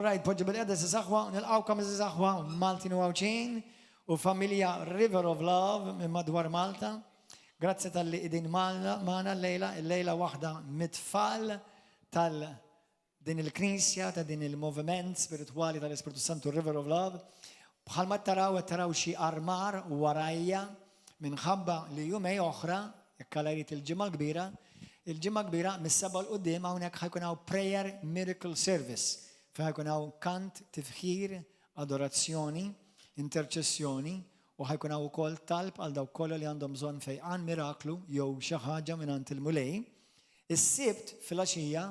Right, poġġu bil-qeda s-saxwa, nil-għawkom s-saxwa Maltin u għawċin u familja River of Love minn madwar Malta. Grazzi tal-li idin maħna l-lejla wahda mitfall tal-din il-knisja, ta' din il-moviment spirituali tal-Espiritu Santu River of Love. Bħalma taraw xi armar warajja minħabba li jumej oħra, jekkalajrit il-ġimma kbira, mis-seba l-qoddim hawnhekk ħajkun hawn prayer miracle service. Ħajkun hawn kant, tifħir, adorazzjoni, interċessjoni u ħajkun hawn ukoll talb għal dawk kollha li għandhom bżonn fejqan miraklu jew xi ħaġa mingħand il-mulej. Is-sibt fil-għaxija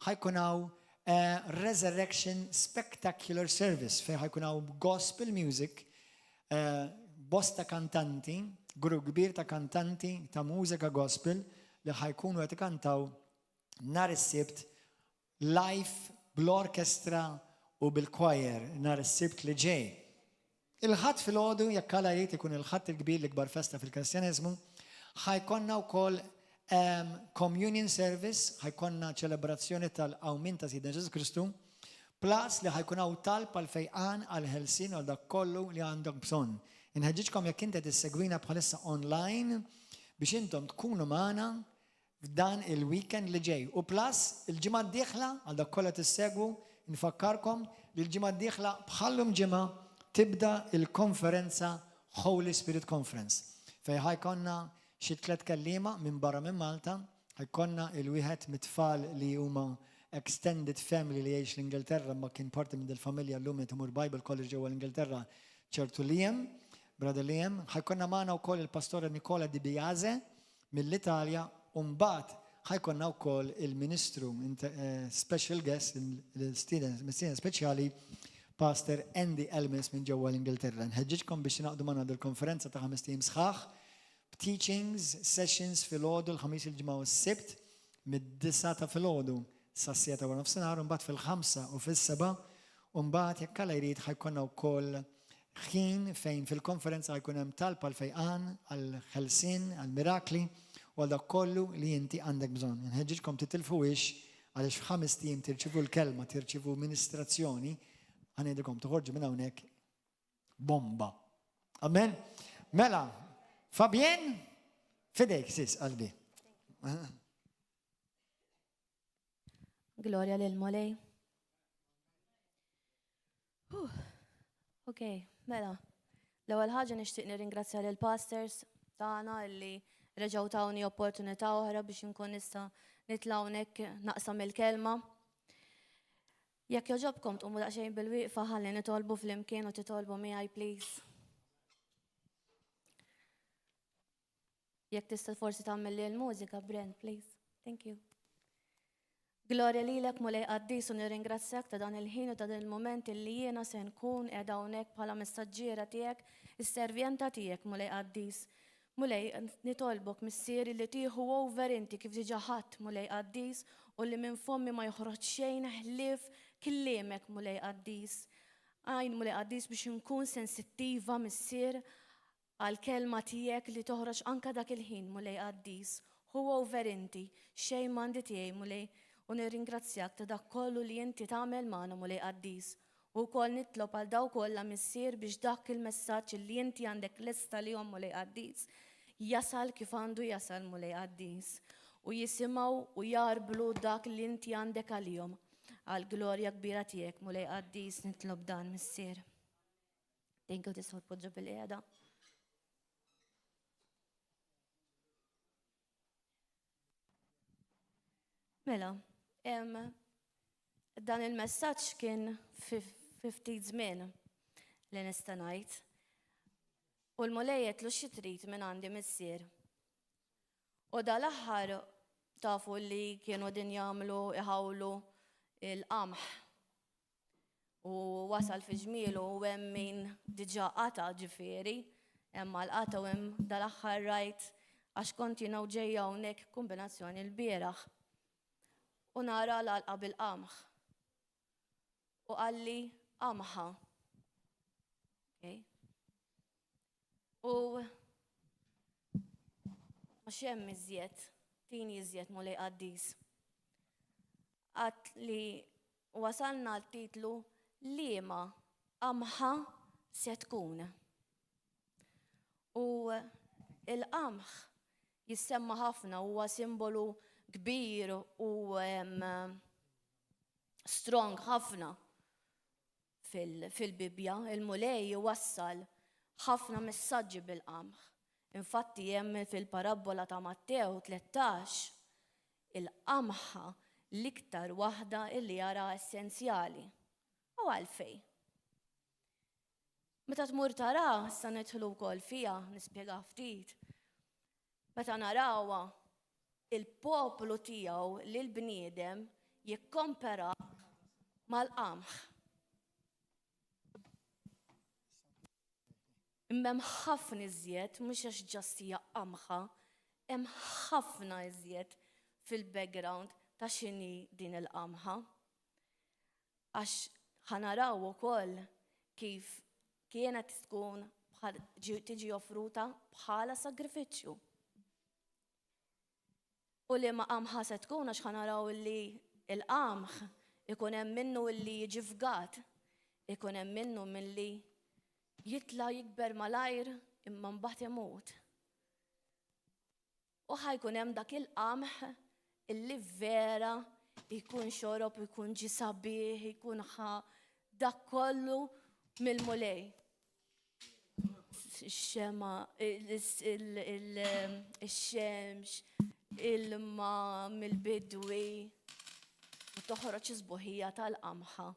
ħajkun hawn Resurrection Spectacular Service fejn ħajkun hawn gospel music, bosta kantanti, grupp kbir ta' kantanti ta' mużika gospel li ħajkunu qed ikantaw nhar is-sibt live bl-orkestra u bil-choir nhar is-sibt li ġej. Il-ħadd fil-għodu jekk għala jrid ikun il-ħadd il-kbir l-ikbar festa fil-Kristjaneżmu, ħajkonna wkoll communion service, ħajkonna ċelebrazzjoni tal-qawmin ta' Sidna Ġesu Kristu, plus li ħajkun hawn talb għal fejqan għal ħelsien għal dak kollu li għandhom bżonn. Inħeġġiġkom jekk inti tissegwina bħalissa online biex intom tkunu magħna f'dan il-weekend li ġej. U plus, il-ġimgħa d-dieħla, għal dak kollha tissegwu, nfakkarkom li l-ġimgħa d-dieħla bħallum ġimgħa tibda il-konferenza Holy Spirit Conference. Fej ħajkonna xi 3 kelliema minn barra minn Malta, ħajkonna il-wieħed mit-tfal li huma extended family li jgħix l-Ingilterra ma kien parti minn il-familja llum imur Bible College ġewwa l-Ingilterra ċertu Liam, Brother Liam. Ħajkonna magħna wkoll il-Pastora Nicola Di Biase mill-Italja. Umbat ħajkonna wkoll il-Ministru special guest il-student speċjali Pastor Andy Elmis minn ġewwa l-Ingilterra. Nħeġġiġkom biex naqdu magħna dil-konferenza ta' 5 ijiem sħaħ b'teachings, sessions fil-għodu l-ħamis il-ġimgħa u s-sibt mid-9 ta' fil-għodu sas-sieta wara nofsinhar u mbagħad fil-5 u fis-7 u mbagħad jekk alla jrid ħajkonna wkoll ħin fejn fil-konferenza ħajkun hemm talb għal fejqan, għal ħelsien, għal mirakli u għal dak kollu li inti għandek bżonn. Nħeġġiġkom titilfuwix għaliex f'5 ijiem tirċivu l-kelma, tirċivu ministrazzjoni, ħanejdukom toħorġu minn hawnhekk bomba. Amen? Mela, Fabien, fidejk sis qalbi. Gloria lil Molej. Ok, mela. L-ewwel ħaġa nixtieq nirringrazzja lil pastors tagħna li reġgħu tawni opportunità oħra biex inkun nista' nitla' hawnhekk naqsam il-kelma. Jekk jogħġobkom tqumu daqsxejn bil-wieqfa ħalli nitolbu flimkien u titolbu miegħi please. Jekk tista' forsi tagħmel li l-mużika, Brent, please. Thank you. Gloria lilek Mulej Qaddis u nirringrazzjak ta' dan il-ħin u ta' dan il-moment li jiena se nkun qiegħda hawnhekk bħala messaġġiera tiegħek, is-servjenta tiegħek Mulej Qaddis. Mulej, nitolbok missieri li tieħu over inti kif diġà ħadd Mulej Qaddis u li minn fommi ma joħroġ xejn ħlief kliemek Mulej Qaddis. Għajn Mulej Qaddis biex inkun sensittiva missier għal-kelma tiegħek li toħroġ anke dak il-ħin Mulej Qaddis. Hu over inti, xejn m'għandi tiegħi Mulej. U nirringrazzjak ta' dak kollu li inti tagħmel magħna Mulej Qaddis. U wkoll nitlob għal daw kollha missier biex dak il-messaġġ li inti għandek lesta lihom Mulej Qaddis jasal kif għandu jasal Mulej Qaddis. U jisimgħu u jarblu dak li inti għandek għalihom. Għal glorja kbira tiegħek Mulej Qaddis nitlob dan missier. Tinkew tisħu tpoġġu bil-qiegħda. Mela, dan il-messaġġ kien fi ftit żmien li nista' ngħid. U l-Mulej qedlu xi trid minn għandi missier. U dal-aħħar tafu li kienu din jagħmlu iħawlu il-qamħ. U wasal fi ġmielu u hemm min diġà qata ġifieri, hemm mal-qata u hemm dal-aħħar rajt għax kont jiena ġejja hawnhekk kombinazzjoni l-bieraħ. U nara l-għalqa bil-qamħ. U għalli qamħa. U ma xem iżjed, tini iżjed Mulej Qaddis. Għat li wasalna l-titlu liema qamħa se tkun. U il-qamħ jissemma ħafna huwa simbolu kbir u strong ħafna fil-Bibja. Il-mulej wassal ħafna messaġġi bil-qamħ. Infatti hemm fil-parabola ta' Mattew 13 il-qamħa l-iktar waħda illi jara essenzjali. U għalfej. Meta tmur tara, sa nidħlu wkoll fiha, nispjega ftit. Meta narawha il-poplu tiegħu lil bniedem jikkompera mal-qamħ. Imma hemm ħafna iżjed, mhux għax ġast hija qamħa, hemm ħafna iżjed fil-background ta' x'inhi din il-qamħa. Għax ħanaraw ukoll kif kienet tkun tiġi offruta bħala sagrifiċċju. U li ma qamħa se tkun għax ħanaraw li il-qamħ ikun hemm minnu li jiġi fgat, ikun hemm minnu milli jitla jikber malajr imma mbagħad imut. U ħajkun hemm dak il-qamħ illi vera jkun xorob, jkun ġi sabiħ, jkun dak kollu mill-mulej. Ix-xema, il-xemx, il-ma mill-bidwi, u toħroġ isbuħija tal-qamħa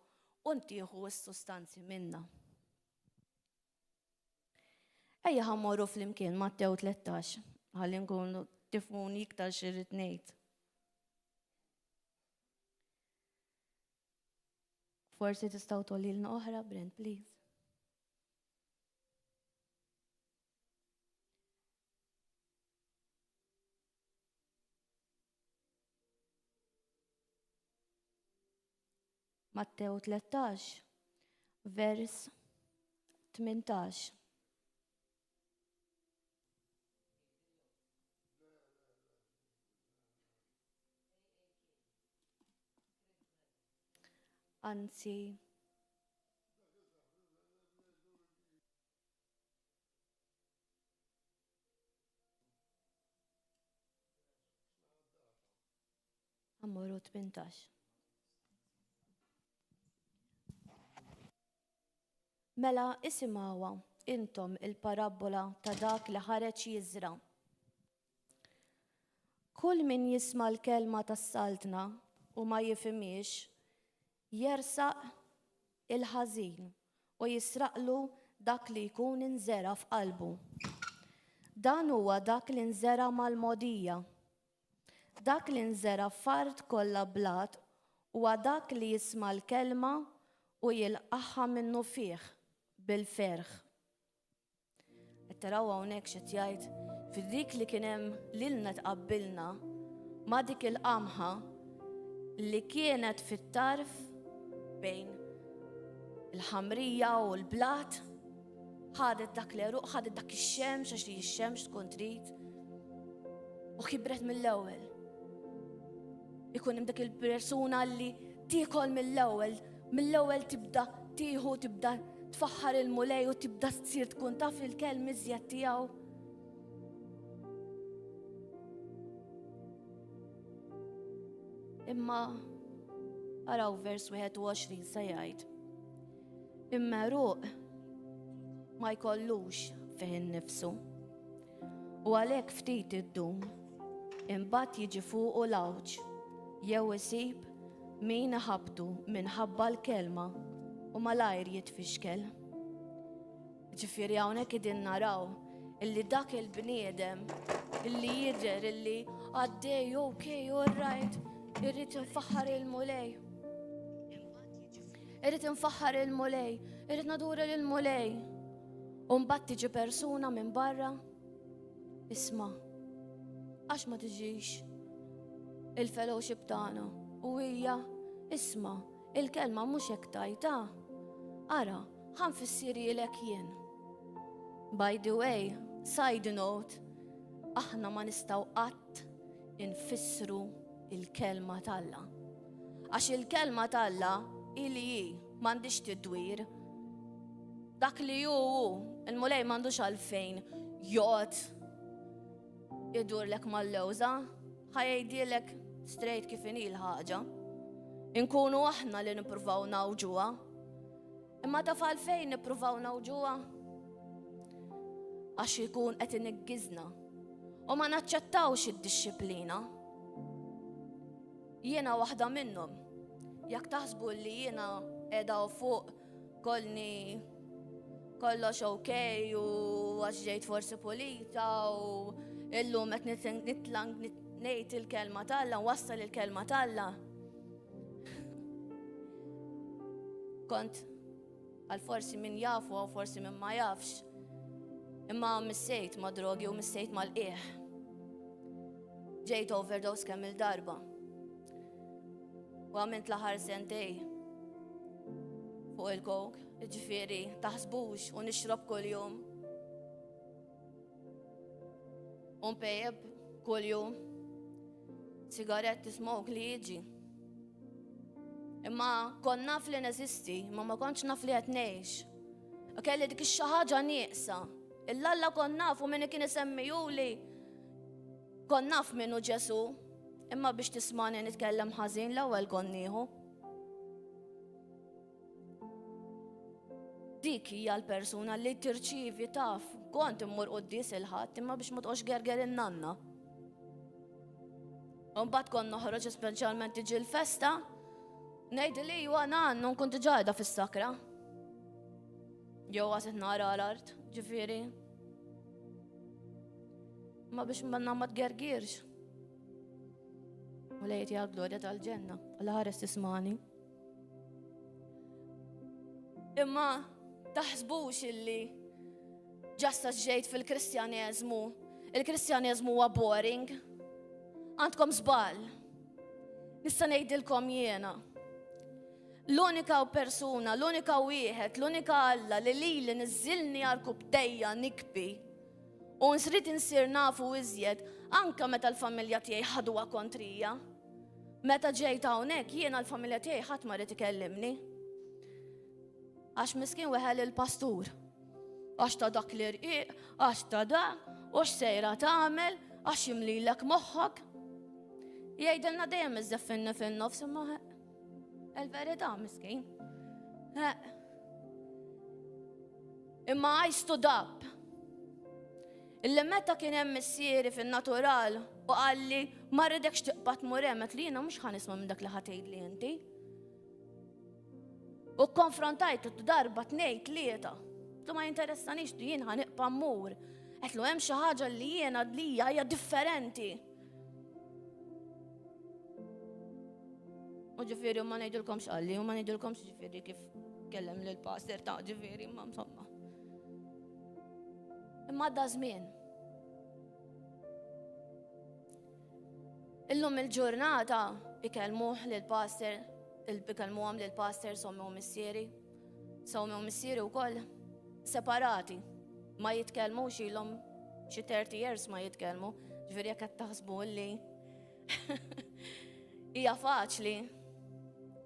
u ntieħu s-sustanzi minnha. Ejja ħammorru fl-imkien Mattew 13, ħalli nkunu tifhmuni iktar x'irrid ngħid. Forsi tistgħu tgħollilna oħra, Brent, please. Mattew 13, vers 18. Anzi, ammorru 18. Mela isimgħuha intom il-parabola ta' dak li ħareġ jiżra. Kull min jisma' l-kelma tas-saltna u ma jifhimiex jersaq il-ħażin u jisraqlu dak li jkun inżera f'qalbu. Dan huwa dak li nżera mal-mogħdija. Dak li nżera f'art kollha blat huwa dak li jisma' l-kelma u jilqaħħa minnu fih bil-ferħ. Qed taraw hawnhekk x'qed jgħid fid-dik li kien hemm lilna tqabbilna ma' dik il-qamħa li kienet fit-tarf bejn il-ħamrija u l-blat, ħadet dak l-eruq, ħadet dak ix-xemx għax li x-xemx tkun trid u kibret mill-ewwel. Ikun hemm dak il-persuna li tiekol mill-ewwel tibda tieħu, tibda tfaħħar il-mulej u tibda tsir tkun taf il-kelm iżjed tiegħu. Imma araw vers 21 se jgħid. Imma ruq ma jkollux fih innifsu. U għalhekk ftit iddum imbagħad jiġi fuqu l-awġ jew isib min ħabtu minħabba l-kelma u malajr jitfixkel. Ġifieri hawnhekk qegħdin naraw illi dak il-bniedem illi jidher illi għaddej okay, all right, irrid infaħħar il-mulej. Irrid infaħħar il-mulej, irrid nadur il-mulej. U mbagħad tiġi persuna minn barra, isma' għax ma tiġix il-fellowship tagħna u hija isma' il-kelma mhux hekk tajta. Ara, ħanfissirielek jien. By the way, side note, aħna ma nistgħu qatt infissru il-kelma t'Alla. Għax il-kelma t'Alla ili m'għandix tidwir. Dak li hu il-mulej m'għandux għalfejn joqgħod idurlek mal-lewża, ħajdilek straight kif inhi l-ħaġa. Inkunu aħna li nippruvaw nawġuha. Imma taf għalfejn nippruvaw nawġuha? Għax ikun qed iniggizna u ma naċċettawx id-dixxiplina. Jiena waħda minnhom. Jekk taħsbu li jiena qiegħda fuq kolni kollox okej u għax ġejt forsi pulita u illum qed nitlang ngħid il-kelma talla, wassal il-kelma talla. Kont għal forsi min jafu u forsi min ma jafx. Imma missejt ma' drogi u missejt mal-qieħ. Ġejt overdose kemm il-darba. U għamilt l-aħħar sentej fuq il-kok, ġifieri taħsbux u nixrob kuljum. U mpejjeb kuljum. Sigaretti smoke li jiġi. Imma kont naf li neżisti, imma ma kontx naf li qed ngħix. Kelli dik xi ħaġa nieqsa. Il-Alla kon naf u minni kien isemmijuli kon naf minnu Ġesu, imma biex tismani nitkellem ħażin l-ewwel kon nieħu. Dik hija l-persuna li tirċievi taf, kont immur qudies il-ħadd imma biex ma tqgħodx gerger in-nanna. U mbagħad kont noħroġ speċjalment tiġi l-festa, ngħid li huwa nannu nkun ġajda fis-sakra. Jew għaset nara l-art, ġifieri. Ma biex manna ma tgergirx. U lejt ja glorja tal-ġenna, għal-ħares tismani. Imma taħsbux illi ġasta ġejt fil-Kristjaneżmu, il-Kristjaneżmu huwa boring. Għandkom żball. Nista' ngħidilkom jiena. L-unika persuna, l-unika wieħed, l-unika Alla li li niżilni għal bdejja nikbi u nsrid insir nafu iżjed anka meta l-familja tiegħi ħadwa kontrija. Meta ġejt hawnhekk jiena l-familja tiegħi ħadd ma rid ikellimni. Għax miskin weħel il-pastur. Għax ta' dak l-irqiq, għax ta' dak, u x'sejra tagħmel, għax jimlilek moħħok. Jgħidilna dejjem iżeffinna fin-nofs imma il-verità miskin. Imma I stood up. Illi meta kien hemm missieri fin-natural u qalli ma rridekx tiqbad muremet li jiena mhux ħanisma' minn dak li ħatgħidli inti. U konfrontajtu darba tnejn tlieta. Tu ma jinteressanix li jien ħaniqpa' mmur. Qedlu hemm xi ħaġa li jiena dlija hija differenti. U ġifieri ma ngħidilkomx qalli, u ma ngħidilkomx ġifieri kif kellem lill-pastor ta' ġifieri imma insomma. Imma għadda żmien. Illum il-ġurnata ikellmuh lill-pastor, ikellmuhom lill-pastor sommew missieri. Sommew missieri wkoll separati. Ma jitkellmux ilhom xi 30 years ma jitkellmu. Ġifieri jekk qed taħsbu li hija faċli.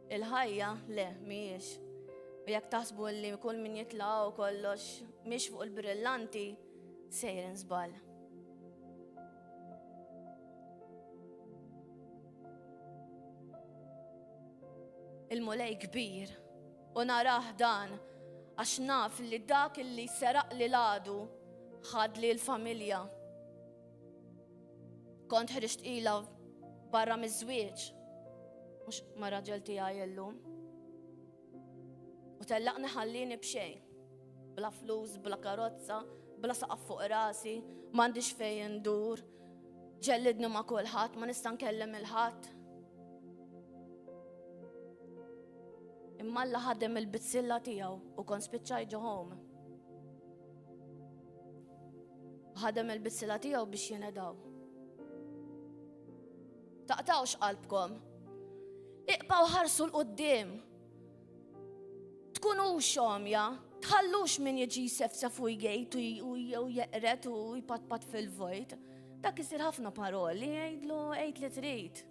Il-ħajja le mhijiex. U jekk taħsbu li kull min jitlaq u kollox mhix fuq il-brillanti sejrin żball. Il-mulej kbir u narah dan għax naf li dak li seraq li l-għadu ħad li l-familja. Kont ħriġt ilha barra miż-żwieġ. Mux ma raġel tiegħi llum. U tellaqni ħallini b'xejn. Bla flus, bla karozza, bla saqaf fuq rasi, m'għandix fejn ndur. Ġellidni ma' kulħadd, ma nista' nkellem il-ħadd. Imma Alla ħadem il-bitzilla tiegħu u kont spiċċaj ġo home. Ħadem il-bitzilla tiegħu biex jinedaw. Taqtawx qalbkom. Iqpaw ħarsu l-qoddim. Tkunu xomja, tħallux min jiġi sefsef u jgħid u jeqret u jpatpat fil-vojt. Dak isir ħafna paroli, jgħidlu għejt li trid.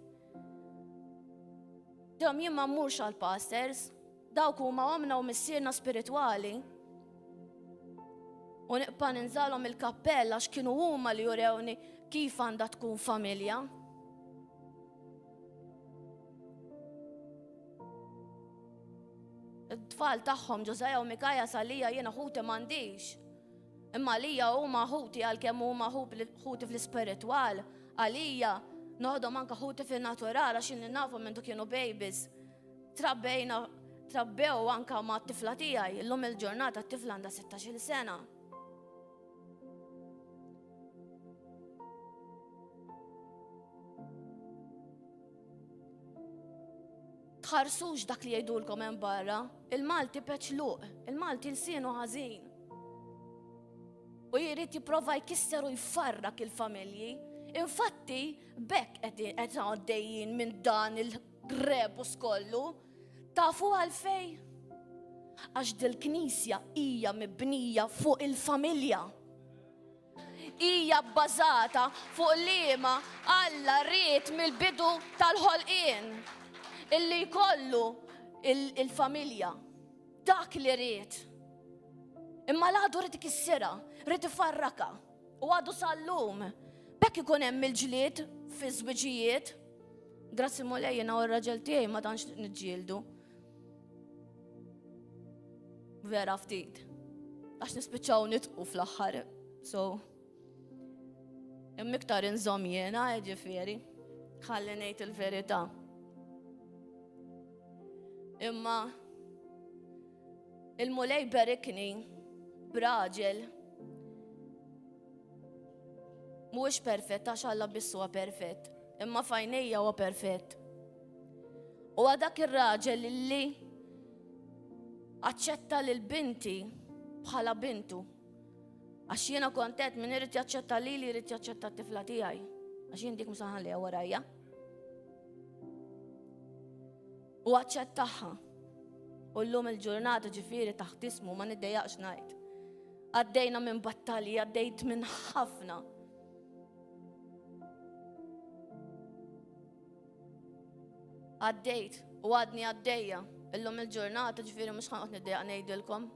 Dom jien ma mmurx għal-pastors, dawk huma omna u missierna spiritwali. U niqpa ninżalhom il-kappell għax kienu huma li jurewni kif għandha tkun familja. Id-tfal tagħhom Ġożaja u Mikajja salija jiena ħuti m'għandix. Imma għalija huma ħuti għalkemm huma ħuti fl-ispiritwal, għalija noħodhom anke ħuti fin-natural għax inni nafu minn kienu babies. Trabbew anke ma' t-tifla tiegħi, illum il-ġurnata t-tifla għandha 16 sena. Tħarsux dak li jgħidulkom hemm barra, il-Malti peċluq, il-Malti l-sienu ħażin. U jrid jipprova jkisser u jfarrak il-familji. Infatti, bekk qed għaddejjin minn dan il-rebus kollu. Tafu għalfej? Għax dil-Knisja hija mibnija fuq il-familja. Hija bbażata fuq liema Alla ried mill-bidu tal-ħolqien. Illi jkollu il-familja, dak li rrit. Imma l-għadu rrit ikissira, rrit ifarraka, u għadu sal-lum. Bekk ikun hemm il-ġlied fi żwiġijiet. Grazzi mulejjena u r-raġel tiegħi ma tantx niġġieldu. Vera ftit. Għax nispiċċaw nitqu fl-aħħar. So, hemm iktar inżomm jiena, ġifieri. Ħalli ngħid il-verità. Imma il-mulej berikni b'raġel mhuwiex perfett għax Alla biss huwa perfett, imma f'għajnejja huwa perfett. U dak ir-raġel illi aċċetta lil binti bħala bintu. Għax jiena kontent min irid jaċċetta lili jrid jaċċetta t-tifla tiegħi. Għax jien dik msaħħalija warajja. U aċċettaħħa. U llum il-ġurnata ġifieri taħt ismu ma niddejjaqx ngħid. Għaddejna minn battalji, għaddejt minn ħafna. Għaddejt u għadni għaddejja. Illum il-ġurnata ġifieri mhux ħanqod niddejjaq ngħidilkom.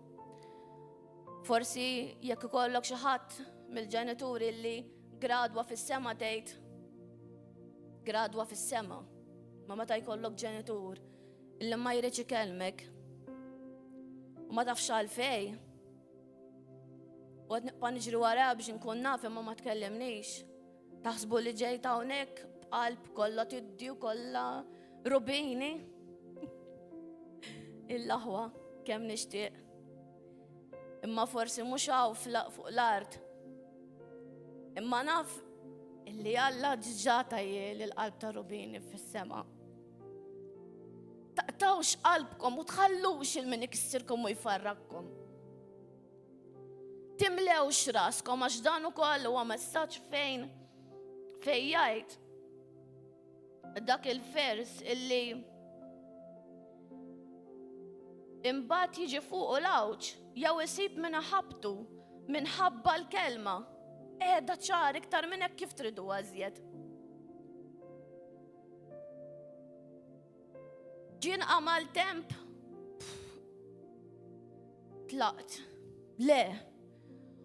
Forsi jekk ikollok xi ħadd mill-ġenituri li gradwa fis-sema tgħid gradwa fis-sema. Ma meta jkollok ġenitur illi ma jridx ikellmek u ma tafx għalfejn u qed nibqa' niġri wara biex inkun naf imma ma tkellimnix. Taħsbu li ġejt hawnhekk b'qalb kollha tiddi u kollha rubini. Il-laħwa kemm nixtieq. Imma forsi mhux hawn fuq l-art. Imma naf illi Alla ġġata jieli l-qalb ta' rubini fis-sema. Taqtawx qalbkom u tħallux il-min ikissirkom u jfarrakkom. Timlewx raskom għax dan ukoll huwa messaġġ fejn jgħid dak il-vers illi imbagħad jiġi fuq l-awċ jew isib minħabtu minħabba l-kelma. Qiegħda ċar iktar minn hekk kif tridu għażjed. Ġien għamal temp tlaqt. Le.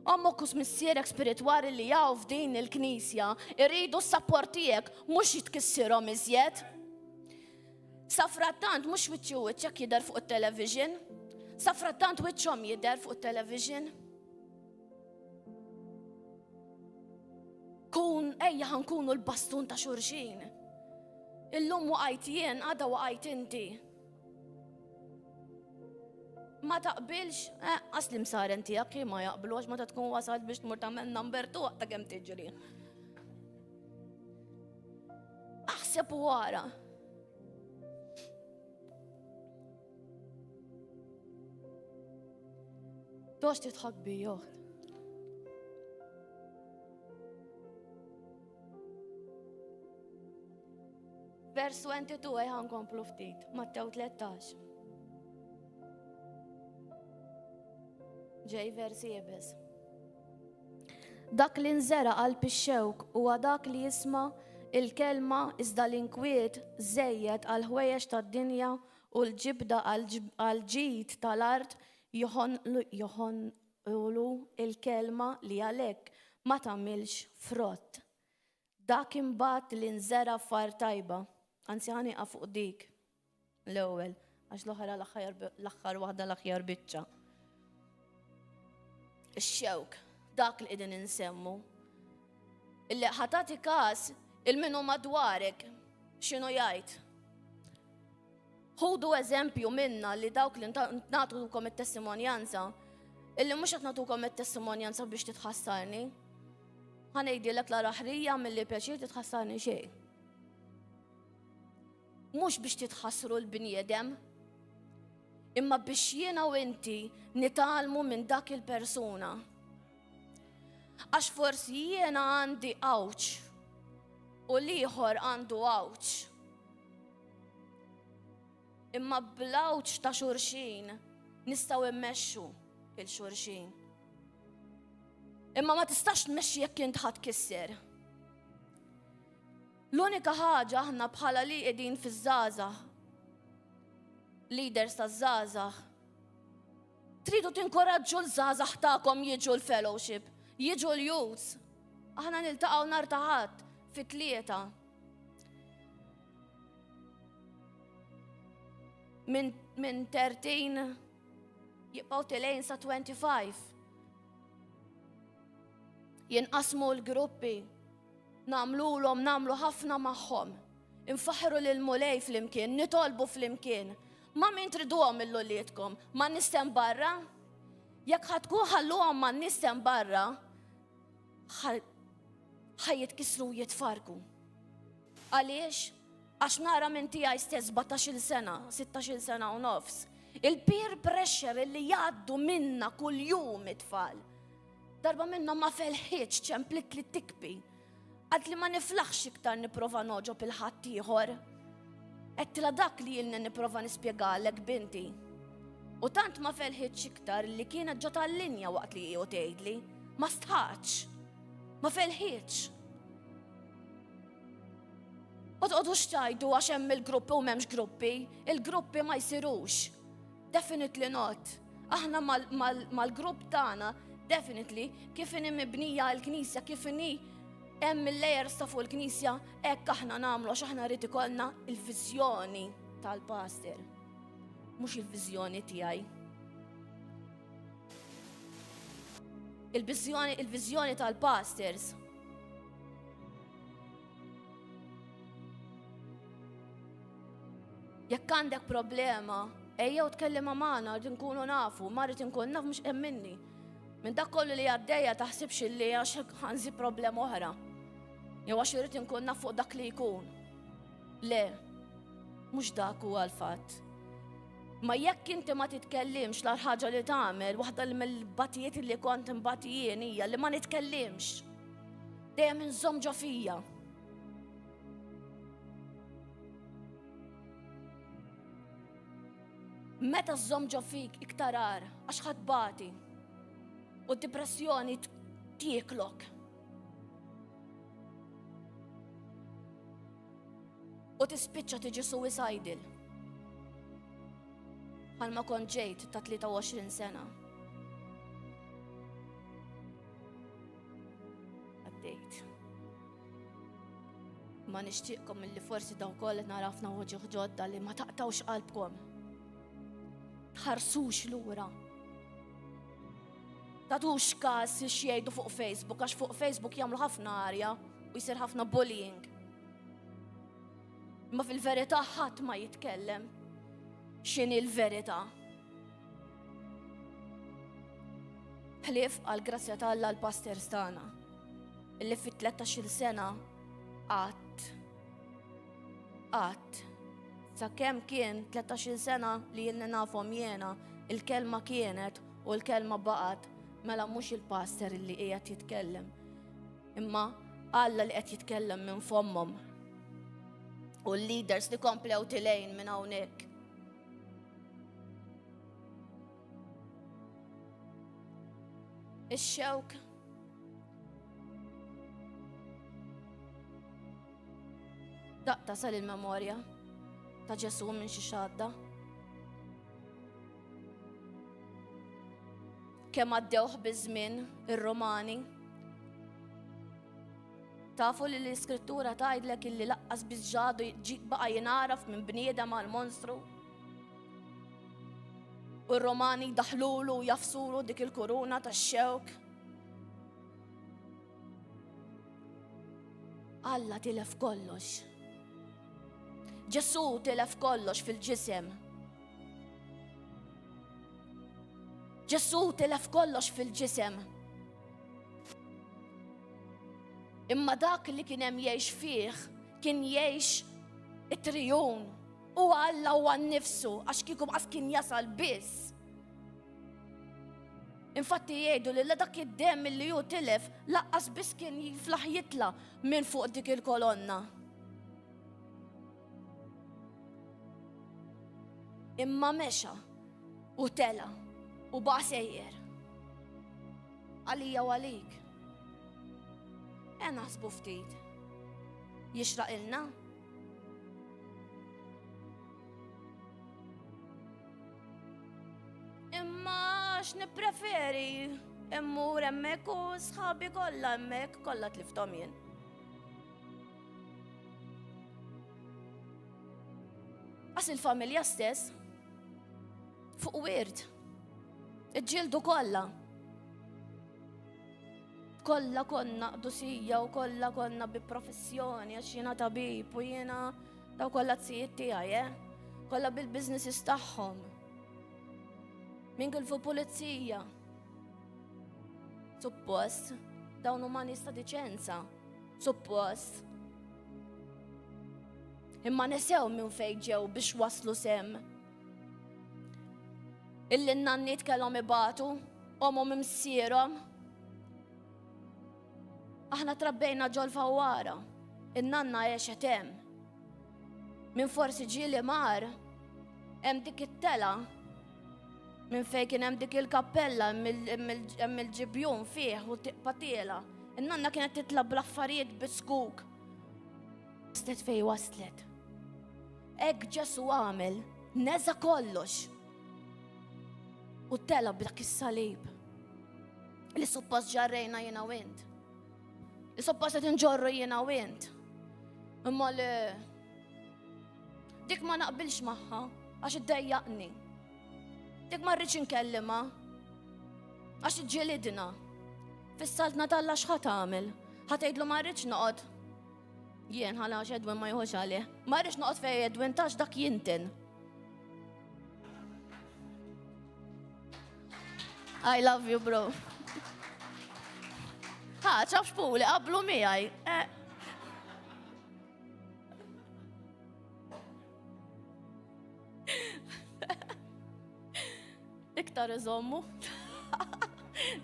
Ommokus missierek spiritwali li jaw f'din il-Knisja irridu s-sapportijek mhux jitkissirhom iżjed. Safrattant mhux wiċċu wiċċek jidher fuq it-television. Safrattant wiċċhom jidher fuq it-television. Ejja ħankunu l-bastun ta' xurxin. Illum waqajt jien, għada waqajt inti. Ma taqbilx, asli msaren tiegħek ma jaqblu għax ma ta' tkun wasalt biex tmur tagħmel number 2 ta' kemm tiġri. Aħseb wara. Tox titħak bi joħd. Vers 22 ħan komplu ftit, Mattew 13. Ġej versi jibes. Dak li nżera qalb ix-xewk huwa dak li jisma' il-kelma iżda l-inkwiet żejjed għal ħwejjeġ tad-dinja u l-ġibda għal-ġid tal-art joħonqulu il-kelma li għalek ma tagħmilx frott. Dak imbagħad li nżera far tajba, anzi ħaniqa fuq dik l-ewwel, għax l-oħra l-aħħar waħda l-aħjar biċċa. Ix-xewk, dak li qegħdin insemmu. Illi ħatati każ il-minu madwarek x'inhu jgħid. Ħudu eżempju minna li dawk li nagħtukom it-testimonjanza, illi mhux qed nagħtukom it-testimonjanza biex titħassarni. Ħanejdilek l-raħrija milli pjaċir titħassarni xejn. Mhux biex titħassru l-bniedem, imma biex jiena u inti nitalmu minn dak il-persuna. Għax forsi jiena għandi awċ u l-ieħor għandu awċ. Imma bl-awċ ta' xurxin nistgħu immexxu il-xurxin. Imma ma tistax tmexxi jekk int ħatkisser. L-unika ħaġa aħna bħala li qegħdin fiż-żgħażagħ, leaders taż-żgħażagħ, tridu tinkoraġġu l-żgħażagħ tagħkom jiġu l-fellowship, jiġu l-youths. Aħna niltaqgħu nhar ta' Ħadd fit-tlieta. Minn 13 jibqgħu tilejn sa 25. Jinqasmu l-gruppi, namlu ħafna magħhom. Infaħru lil mulej flimkien, nitolbu flimkien. Ma min triduhom il-lolietkom, ma nistem barra? Jekk ħadkun ħalluhom ma nistem barra, ħajjitkisru jitfarku. Għaliex? Għax nara minn tiegħi stess 17 sena, 16 sena u nofs. Il-peer pressure li jgħaddu minna kull jum it-tfal. Darba minna ma felħitx ċemplit li tikbi. Għad li ma niflaħx iktar niprofa noġob il-ħadd ieħor. Għettila dak li jilni niprofa nispjegalek binti. U tant ma felħitx iktar li kienet ġo tal-linja waqt li jgħu tgħidli. Ma stħaċ. Ma felħitx. U tqodux tajdu għax hemm il-gruppi u m'hemmx gruppi. Il-gruppi ma jsirux. Definitely not. Aħna mal-grupp tagħna definitely kif inhi mibnija l-Knisja, kif inhi hemm il-lejers ta' fuq il-Knisja, hekk aħna nagħmlu għax aħna rrid ikollna il-viżjoni tal-pastor. Mhux il-viżjoni tiegħi. Il-viżjoni tal-pastors. Jekk għandek problema, ejjew tkellima magħna, rrid nkunu nafu, ma rrid inkun naf mhux hemm minni. Minn dak kollu li għaddejja taħsibx li għax ħanżi problema oħra. Jew għax irid inkun naf fuq dak li jkun. Le, mhux dak huwa l-fatt. Ma jekk inti ma titkellimx l ħaġa li tagħmel, waħda mill-batijiet li kont imbagħti jien hija li ma nitkellimx. Dejjem inżomm ġo fija. Meta żomm ġo fik iktar għar, għax ħadbati. U depressjoni tieklok. U tispiċċa tiġi suicidal. Bħalma kont ġejt ta' 23 sena. Għaddejt. Ma nixtieqkom illi forsi daw kollet narafna waġġieħ ġodda li ma taqtawx qalbkom. Tħarsux lura. Tatux każ x'jgħidu fuq Facebook, għax fuq Facebook jagħmlu ħafna arja u jsir ħafna bullying. Ma fil-verità ħadd ma jitkellem x'inhi l-verità. Ħlief għal grazzja tal-Alla l-pastor tagħna illi fit-13 sena qatt sakemm kien 13 sena li jilni nafhom jiena, il-kelma kienet u l-kelma baqgħet. Mela mhux il-pastor li qiegħed jitkellem, imma Alla li qed jitkellem minn fommhom. U l-leaders li komplew tilejn minn hawnhekk. Ix-xewk daqta sal il-memorja ta' Ġesu minn xi xadda. kemm għaddewh biż-żmien ir-Romani. Tafu li l-iskrittura tgħidlek illi laqqas biss ġadu baqa' jingħaraf minn bniedem għal monstru. U r-Romani daħlulu u jafsulu dik il-kuruna tax-xewk. Alla tilef kollox. Ġesu tilef kollox fil-ġisem. Ġesu tilef kollox fil-ġisem. Imma dak li kien hemm jgħix fih kien jgħix it-trijun u Alla u għan-nifsu għax kieku qas kien jasal biss. Infatti jgħidu li dak id-demm li ju tilef laqqas biss kien jiflaħ jitla minn fuq dik il-kolonna. Imma mexa u tela u baqa' sejjer. Għalija u għalik. Naħsbu ftit. Jixraq ilna? Imma x'nippreferi immur hemmhekk u sħabi kollha hemmhekk kollha tlifthom jien. Għas il-familja stess fuq wirt. Iġġieldu kollha. Kollha konna qdusija u kollha konna bi professjoni għax jiena tabib u jiena daw kollha tzijiet tiegħi, kollha bil-businesses tagħhom. Min kilfu pulizija. Suppost, dawn huma nies ta' diċenza. Suppost. Imma nesew minn fejn ġew biex waslu sem. Illi n-nannit kellhom ibatu, omhom imsierhom. Aħna trabbejna ġol fawwara, in-nanna għexet hemm. Min forsi ġieli mar, hemm dik it-tela, minn fejn kien hemm dik il-kappella hemm il-ġibjun fih u patiela. In-nanna kienet titla bl-affarijiet biskuk. Stet fejn waslet. Hekk Ġesu għamel, neża kollox. U tela b'dak is-salib. Li suppost ġarrejna jiena u int. Li suppost qed inġorru jiena u int. Imma li dik ma naqbilx magħha għax iddejjaqni. Dik ma rridx inkellimha għax iġġielidna. Fis-saltna Talla x'ħa tagħmel? Ħa tgħidlu ma rridx noqgħod. Jien ħala għax Edwin ma jħoġ għalih. Ma rridx noqgħod fejn Edwin tax dak jintin. I love you, bro. ċaf xpuli, qablu miħaj. Iktar iżommu.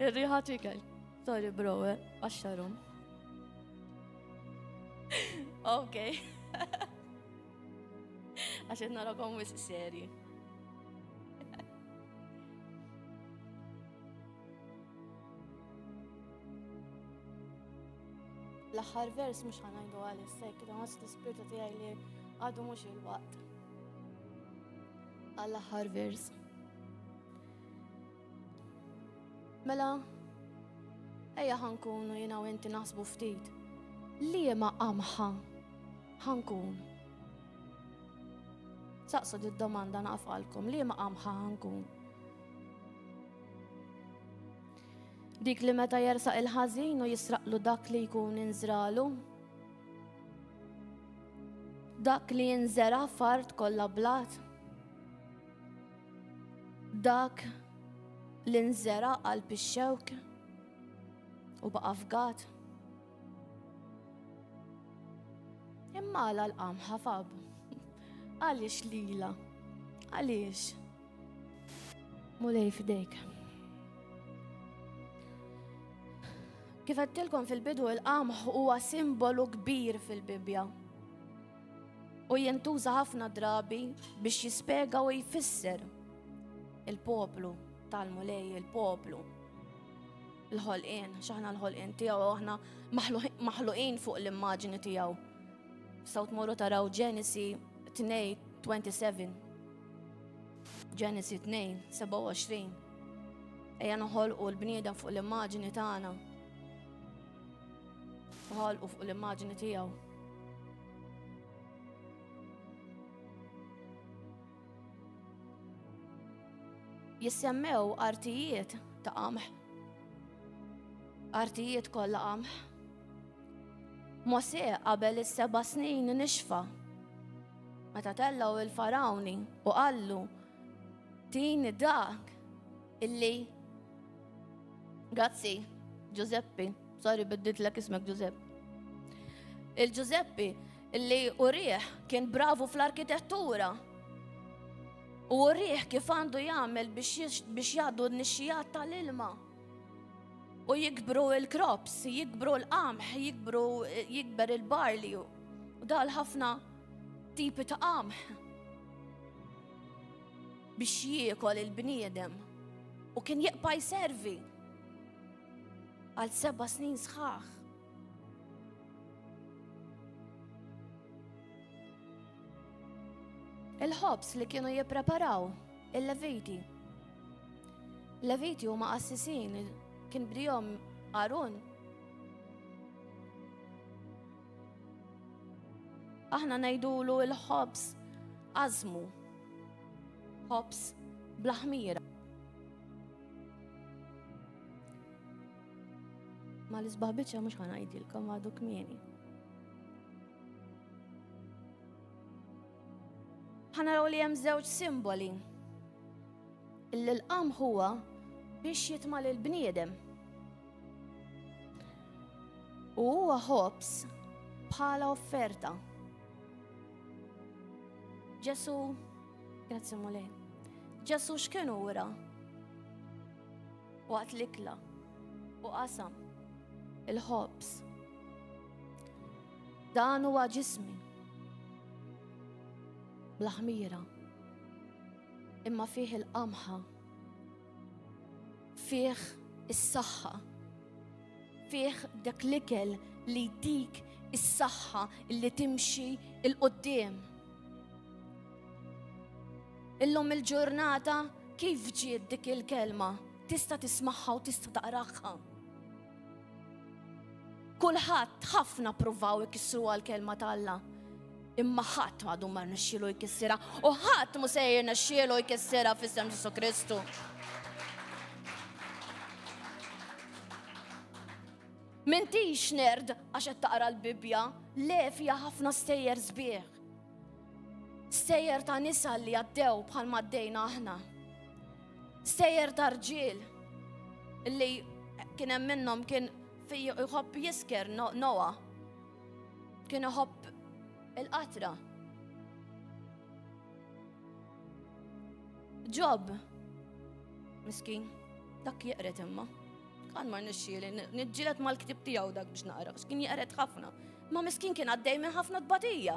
Ir-riħat ikel. Sorry, bro, għaxxarum. Ok. Għaxet narakom wis seri. L-aħħar vers mhux ħanajdu għalissa, kida għas l-ispirtu tiegħi li għadu mhux il-waqt. Għall-aħħar vers. Mela, ejja ħankunu jiena u inti naħsbu ftit. Liema qamħa ħankun. Saqsu d-domanda naqfalkom, liema qamħa ħankun. Dik li meta jersaq il-ħażin u jisraqlu dak li jkun inżralu. Dak li jinżera fart kollha blat. Dak li nżera qalb ix-xewk u baqa' fgat. Imma għala l-qamħa fab. Għaliex lila? Għaliex? Mulej fidejk. Kif għattilkom fil-bidu il-qamħ huwa simbolu kbir fil-Bibja. U jintuża ħafna drabi biex jispjega u jfisser il-poplu tal-mulej, il-poplu. Il-ħolqien, x'aħna l-ħolqien tiegħu aħna maħluqin fuq l-immaġini tiegħu. Saw tmorru taraw Ġenesi 2:27. Ġenesi 2:27. Ejja noħolqu l-bniedem fuq l-immaġini tagħna. U ħolqu fuq l-immaġini tiegħu. Jissemmew artijiet ta' qamħ. Artijiet kollha qamħ. Mosè qabel is-7 snin nixfa. Meta tellaw il-farawni u qallu tini dak illi Grazzi, Giuseppe, sorry biddiltlek ismek Giuseppe. Il-Giuseppe illi urih kien bravu fl-arkitettura. U urih kif għandu jagħmel biex jgħaddu n-nixxijat tal-ilma. U jikbru il-crops, jikbru l-qamħ, jikber il-barli. U dal ħafna tipi ta' qamħ. Biex jiekol il-bniedem. U kien jibqa' jservi għal 7 snin sħaħ. Il-ħobs li kienu jippreparaw il-Leviti. Leviti huma qassisin kien bdihom Arun. Aħna ngħidulu l-ħobs għażmu. Ħobs bl-ħmira. Ma l-isbaħ biċċa mhux ħanajdilkom għadu kmieni. Ħanaraw li hemm żewġ simboli. Illi l-qam huwa biex jitmal il-bniedem. U huwa ħobs bħala offerta. Ġesu, grazzi Mulej. Ġesu x'kienu wara? Waqt l-ikla u qasam il-ħobs. Dan huwa ġismi bl-ħmira. Imma fih il-qamħa, fih is-saħħa, fih dak l-ikel li jtik is-saħħa li timxi il-qoddim. Illum il-ġurnata kif ġiet dik il-kelma? Tista' tismagħha u tista' taqraħħa. Kulħadd ħafna pruvaw ikissru għall-kelma tal-Alla, imma ħadd għadu ma rnexxielu jkissirha u ħadd mhu se jirnexxielu jkissirha f'isem Ġesu Kristu. M'intix nerd għax qed taqra l-Bibja, le fiha ħafna stejjer sbieħ. Stejjer ta' nisa li għaddew bħalma għaddejna aħna. Stejjer ta' rġiel li kien hemm minnhom kien jħobb jisker Noa. Kien iħobb il-qatra. Job, miskin, dak jeqret imma. Kan ma nixxieli, nġilet mal-ktib tiegħu dak biex naqra, kien jeqret ħafna. Ma miskin kien għaddej minn ħafna tbatija.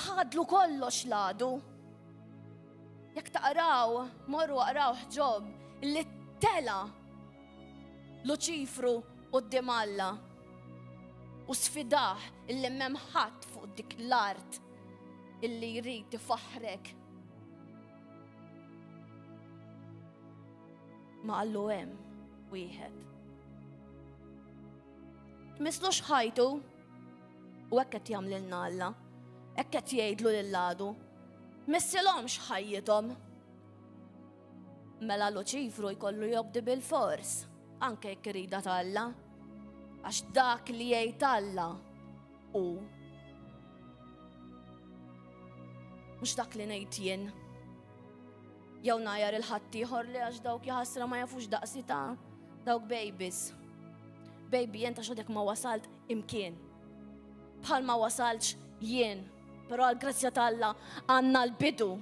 Ħadlu kollox ladu. Jekk taqraw, morru qraw Job li tela Luċifru qudiem Alla u sfidah illi m'hemm ħadd fuq dik l-art illi jrid ifaħrek. Ma qallu hemm wieħed. Mislux ħajtu u hekk qed jagħmlilna Alla, hekk qed jgħidlu lil-għadu. Missilhomx ħajjithom. Mela Luċifru jkollu jobdi bil-fors. Anke jekk irida tal-Alla, għax dak li jgħid Alla hu mhux dak li ngħid jien. Jew ngħajjar il-ħadd ieħor li għax dawk jaħasra ma jafux daqsi ta' dawk babies. Baby jien ta' xodek ma wasalt imkien. Bħal ma wasalx jien, però għall-grazzja tal-Alla għandna l-bidu.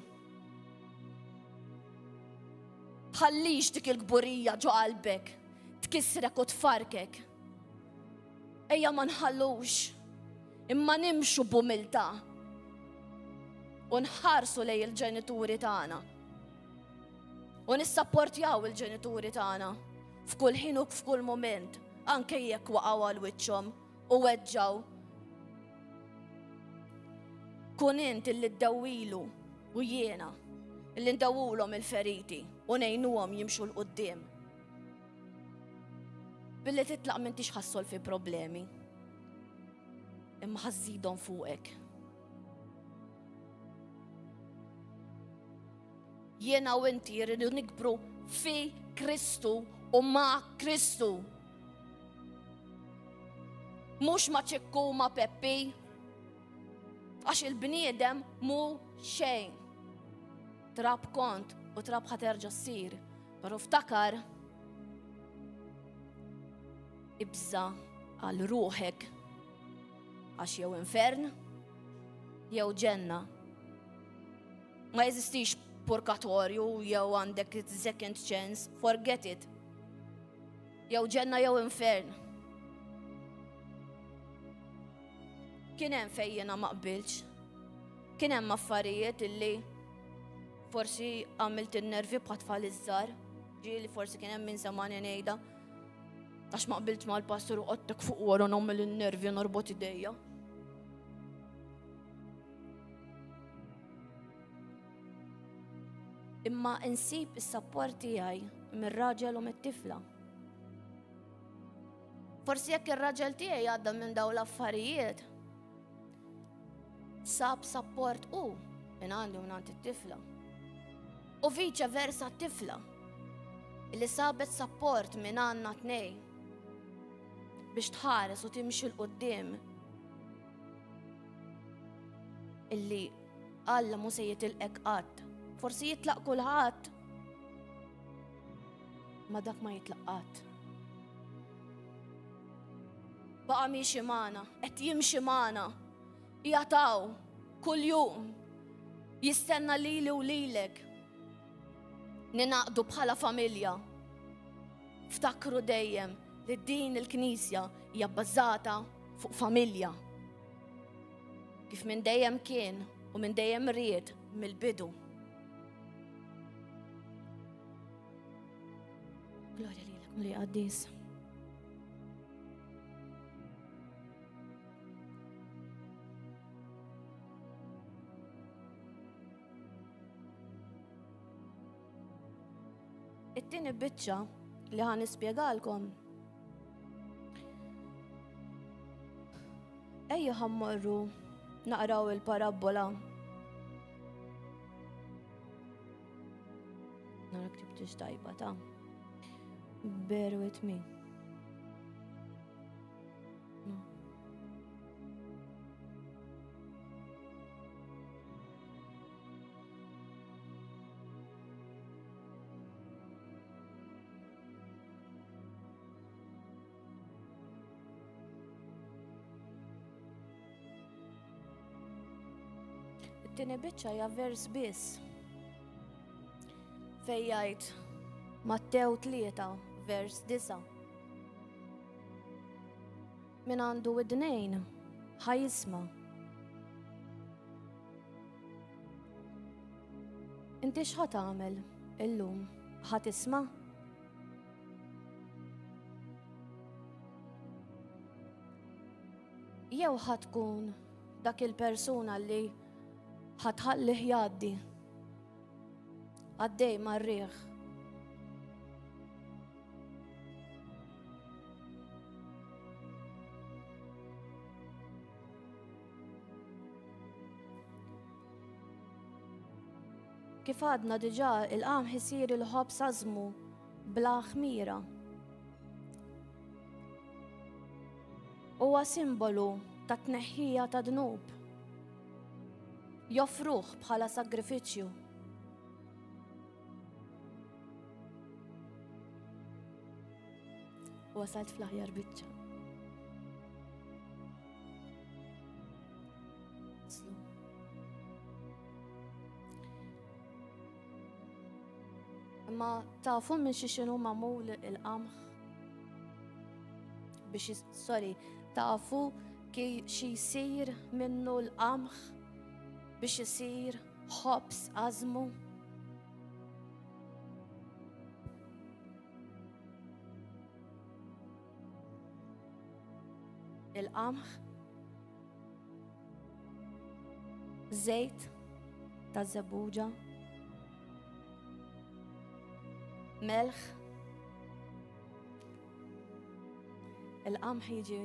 Ħallix dik il-gburija ġo qalbek. Tkissrek u tfarkek. Ejja ma nħallux, imma nimxu b'umiltà u nħarsu lej il-ġenituri tagħna. U nissapportjaw il-ġenituri tagħna f'kull ħin u f'kull mument, anke jekk waqgħu għal wiċċhom u weġġaw. Kun int illi ddewwilu u jiena Illi ndawulhom il-feriti u ngħinuhom jimxu l-qudiem. Billi titlaq m'intix ħassol fi problemi. Imma ħażidhom fuqek. Jiena u inti jridu nikbru fi Kristu u ma' Kristu. Mhux ma' ċekku ma' Peppi, għax il-bniedem mu xejn. Trab kont u trab ħaterġa' ssir, però ftakar ibża għal ruħek għax jew infern jew ġenna. Ma jeżistix purgatorju jew għandek second chance, forget it. Jew ġenna jew infern. Kien hemm fejn jiena ma qbilx. Kien hemm affarijiet illi forsi għamilt in-nervi bħat-tfal iż-żgħar, ġieli forsi kien hemm min semani ngħidha għax ma qbilx mal-pastor u qodtek fuq wara nagħmel in-nervi norbot idejja. Imma insib is-sapport tiegħi mir-raġel u mit-tifla. Forsi jekk ir-raġel tiegħi għadda minn dawn l-affarijiet, sab sapport minn għandi u minn għand it-tifla. U viċa versa t-tifla illi sabet sapport minn għandna tnej biex tħares u timxi l-qoddim illi Alla mu se jitilqek qatt. Forsi jitlaq kulħadd ma dak ma jitlaq qatt. Baqa miexi magħna, qed jimxi magħna, jagħtaw kuljum, jistenna lili u lilek. Ninaqdu bħala familja. Ftakru dejjem li din il-Knisja hija bbażata fuq familja. Kif minn dejjem kien u minn dejjem ried mill-bidu. Glorja lilek Mulej Qaddis. It-tieni biċċa li ħan nispjegalkom. Ejja ħammorru naqraw il-parabola. Nara ktibtix tajba ta'. Bear with me. It-tieni biċċa hija vers biss. Fejn jgħid Mattew 3 vers 9. Min għandu widnejn ħajisma'. Inti x'ħad tagħmel illum? Ħadd isma'? Jew ħadd tkun dak il-persuna li ħatħallih jgħaddi għaddej mar-riħ. Kif għadna diġà il-qamħ isir il-ħobs għażmu bla ħmira. Huwa simbolu ta' tneħħija ta' dnub. Joffruh bħala sagrifiċċju. Wasalt fl-aħjar biċċa. Imma tafu minn xi xinu magħmul il-qamħ? Tafu xi jsir minnu l-qamħ biex isir ħobs għażmu? Il-qamħ, żejt ta' żebbuġa, melħ, il-qamħ jiġi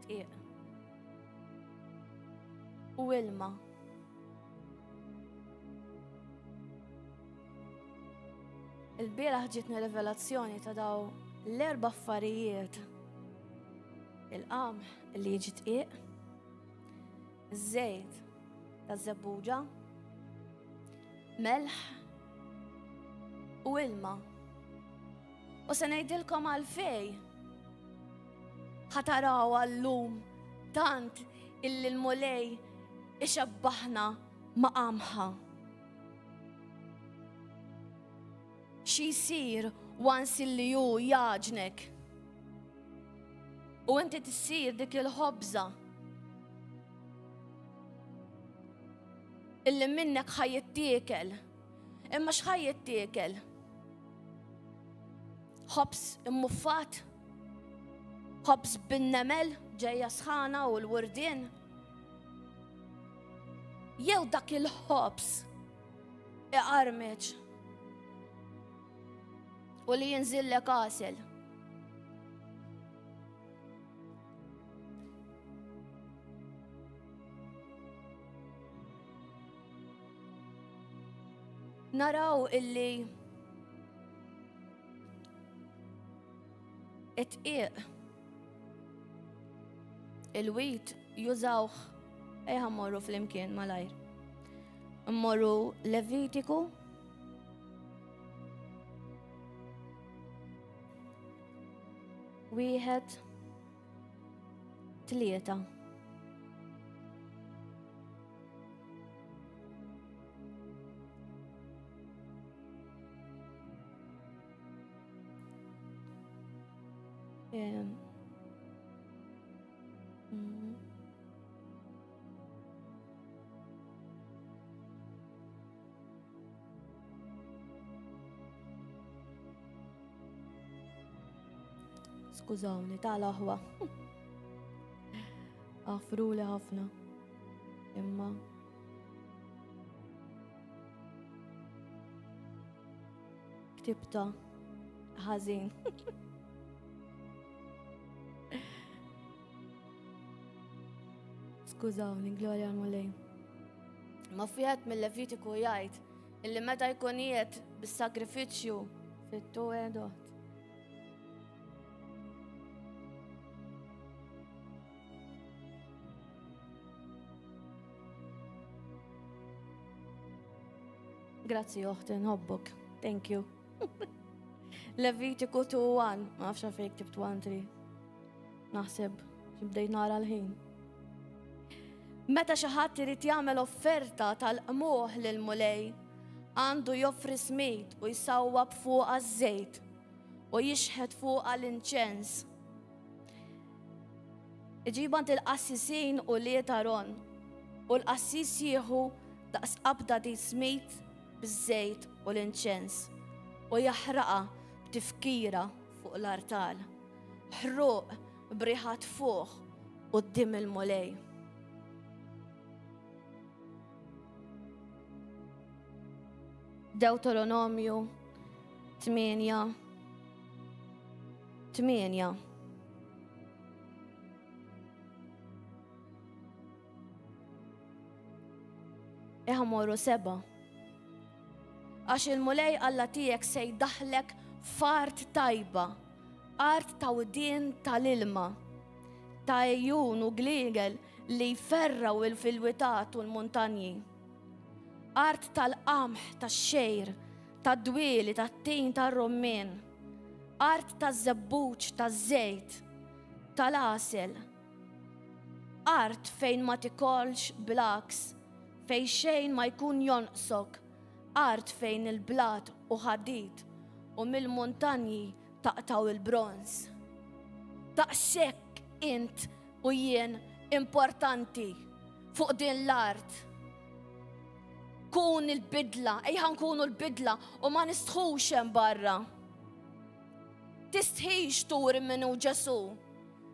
tqiq u ilma. Il-bieraħ ġietni rivelazzjoni ta' daw l-4 affarijiet. Il-qamħ li jiġi tqiq, iż-żejt ta' żebbuġa, melħ u ilma. U se ngħidilkom għalfej ħataraw għallum tant illi l-mulej ixabbaħna ma' qamħa. Xi jsir once illi hu jaġnek u inti tissir dik il-ħobża illi minnek ħajjittiekel. Imma x'ħajjittiekel? ħobs immuffat, ħobs bin-nemel ġejja sħana u l-wurdien. Jew dak il-ħobs iqarmeġ u li jinżillek għasel. Naraw illi it-qiq il-wit jużawh ejja mmorru fl-imkien malajr. Mmorru Levitiku wieħed 3. Skużawni, tal-aħwa. Għafruli ħafna. Imma ktibta ħażin. Skużawni, Glorja għal-Mulej. Ma fiħet mill-Levitiku jgħid illi meta jkun qiegħed bis-sagrifiċċju fit-tuedot. Grazzi uħti, nħobbok. Thank you. Levitiku 2:1. Ma nafx fejn ktibt 1:3. Naħseb xibdejt nara l-ħin. Meta xi ħadd irid jagħmel offerta tal-qmuħ lil-mulej, għandu joffri smid u jsawwab fuqha żejt u jixħed fuqha l-inċens. Iġibant il-qassisin u l-etaron u l-qassis jieħu daqs qabda di smid biż-żejt u l-inċens u jaħraqa b'tifkira fuq l-artal. Ħruq briħat fuq quddiem il-mulej. Deuteronomju 8:8. Eħa morru 7. Għax il-mulej Alla tiegħek se jdaħlek f'art tajba, art ta' udien tal-ilma, ta' ejjun u gliegel li jferraw il-filwitat u l-muntanji. Art tal-qamħ, tax-xejr, tad-dwieli, tat-tin tar-rummen, art taż-żebbuġ, taż-żejt, tal-għasel. Art fejn ma tikolx blaks, fejn xejn ma jkun jonqsok, art fejn il-blat u ħadid u mill-muntanji taqtaw il-bronz. Taqsek int u jien importanti fuq din l-art. Kun il-bidla, ejħan kunu l-bidla u ma nistħux hemm barra. Tistħix turi minnu Ġesu,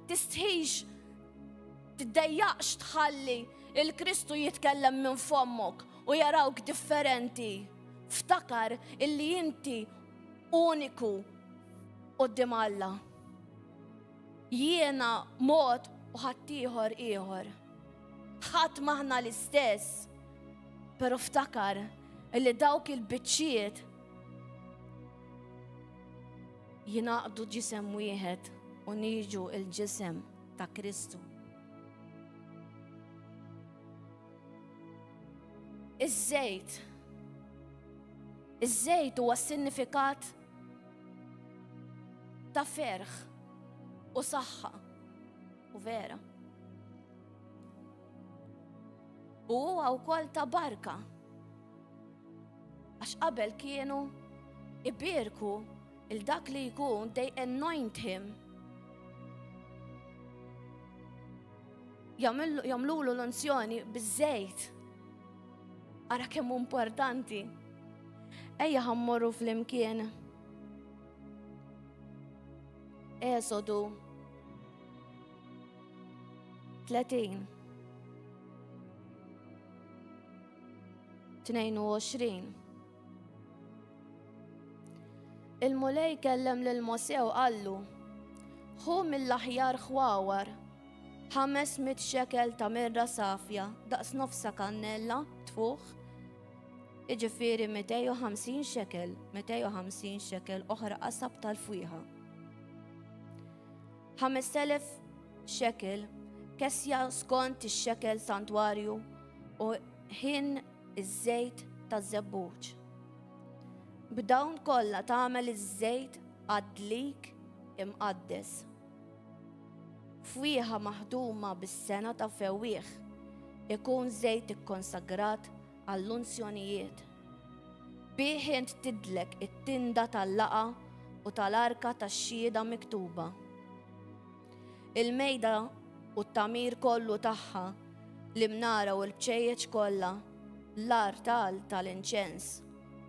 tistħix tiddejjaqx tħalli il-Kristu jitkellem minn fommok u jarawk differenti. Ftakar illi inti uniku qoddim Alla. Jiena mod u ħaddieħor ieħor. Ħadd maħna l-istess, però ftakar li dawk il-biċċiet jinaqdu ġisem wieħed u niġu il-ġisem ta' Kristu. Iż-żejt huwa sinifikat ta' ferħ u saħħa u vera. U huwa wkoll ta' barka. Għax qabel kienu ibirku il-dak li jkun, they anoint him. Jamlulu l-unzjoni biż-żejt. Ara kemm importanti. Ejja ħammorru fl-imkien. Esodu 30 22. Il-mulej kellem lil-Mosè u qallu: ħu mill-aħjar ħwawar 500 shekel ta' mirra safja daqs nofsa kannella tfuħ, iġifieri 250 shekel oħra qasab tal-fwieħa. 5000 shekel kesja skont ix-shekel santwarju u ħin iż-żejt taż-żebbuġ. B'dawn kollha tagħmel iż-żejt għadlik imqaddes. Fwieħa maħduma bis-sena ta' fewwieħ ikun żejt ikkonsagrat għall-unzjonijiet. Bih int tidlek it-tinda tal-laqa u tal-arka tax-xhieda miktuba. Il-mejda u t-tamir kollu tagħha, l-imnara u l-bċejjeċ kollha, l-artal tal-inċens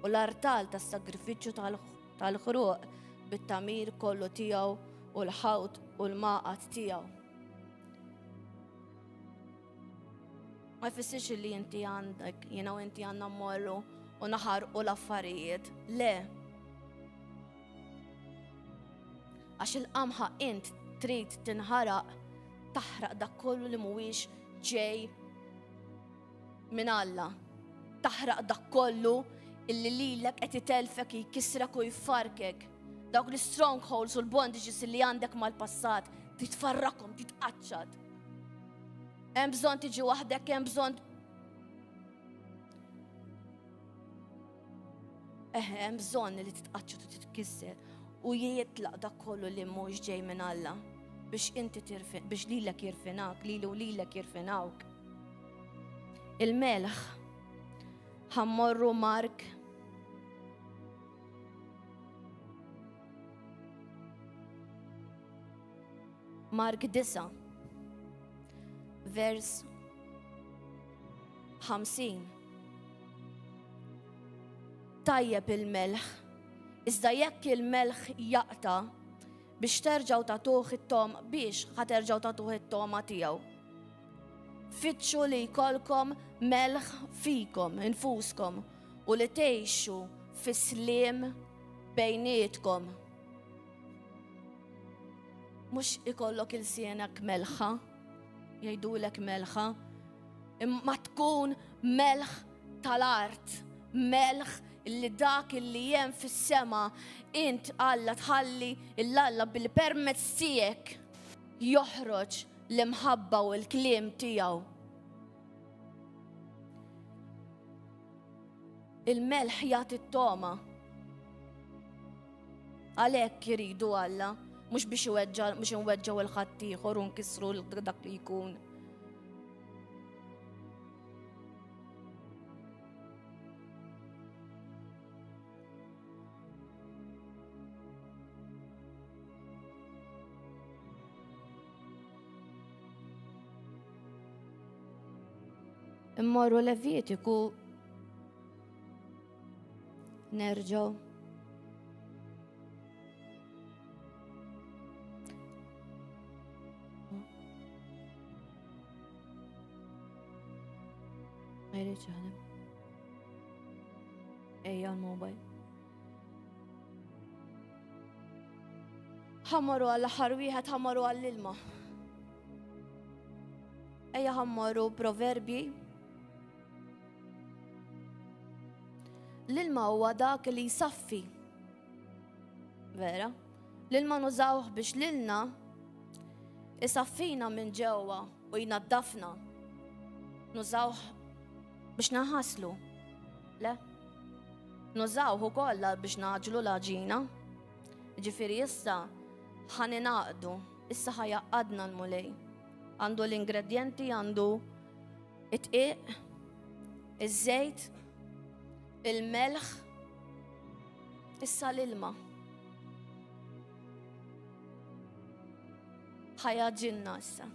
u l-artal tas-sagrifiċċju tal-ħruq bit-tamir kollu tiegħu u l-ħawd u l-maqat tiegħu. Ma jfissirx li inti għandek, inti għandna mmorru u naħarqu l-affarijiet. Le. Għax il-qamħa int trid tinħaraq taħraq dak kollu li mhuwiex ġej minn Alla. Taħraq dak kollu illi lilek qed itelfek jkissrek u jfarkek. Dawk l-strongholds u l-bondages li għandek mal-passat titfarrakom, titqaċċad. Hemm bżonn tiġi waħdek, hemm bżonn hemm bżonn li titqaċċad u titkisser u jitlaq dak kollu li mhux ġej minn Alla biex inti biex lilek jirfinak, lilu lilek jirfinawk. Il-melħ ħammorru Mark 9, vers 50. Tajjeb il-melħ, iżda jekk il-melħ jaqta biex terġaw tagħtuh it-tom biex ħaterġaw tagħtuh it-toma tiegħu. Fitxu li jkollkom melħ fikom, infuskom, u li tgħixu fis-sliem bejnietkom. Mhux ikollok il-sienek melħa, jgħidulek melħa, imma tkun melħ tal-art, melħ li dak li jem fis-sema int Alla tħalli l-Alla bil-permezz tiegħek joħroġ l-imħabba u l-kliem tiegħu. Il-melħ jagħti t-toma. Għalhekk jiridu Alla, mhux biex inweġġaw il-ħadd ieħor u nkissru dak li jkun. Immorru Levitiku nerġgħu. Ejja ċaħdem. Ejja l-mobile. ħammaru għall-aħħar wieħed, ħammaru għall-ilma. Ejja ħammaru Proverbji. L-ilma huwa dak li jsaffi. Vera? L-ilma nużawh biex l-ilna isaffina minn ġewwa u jnaddafna. Nużawh biex naħaslu. Le? Nużawh ukoll biex naġlu l-aġina. Ġifieri issa ħaninaqdu, issa ħajaqqadna l-mulej. Għandu l-ingredjenti, għandu it-qiq, iż-żejt, il-melħ, issa l-ilma. ħajaġinna issa.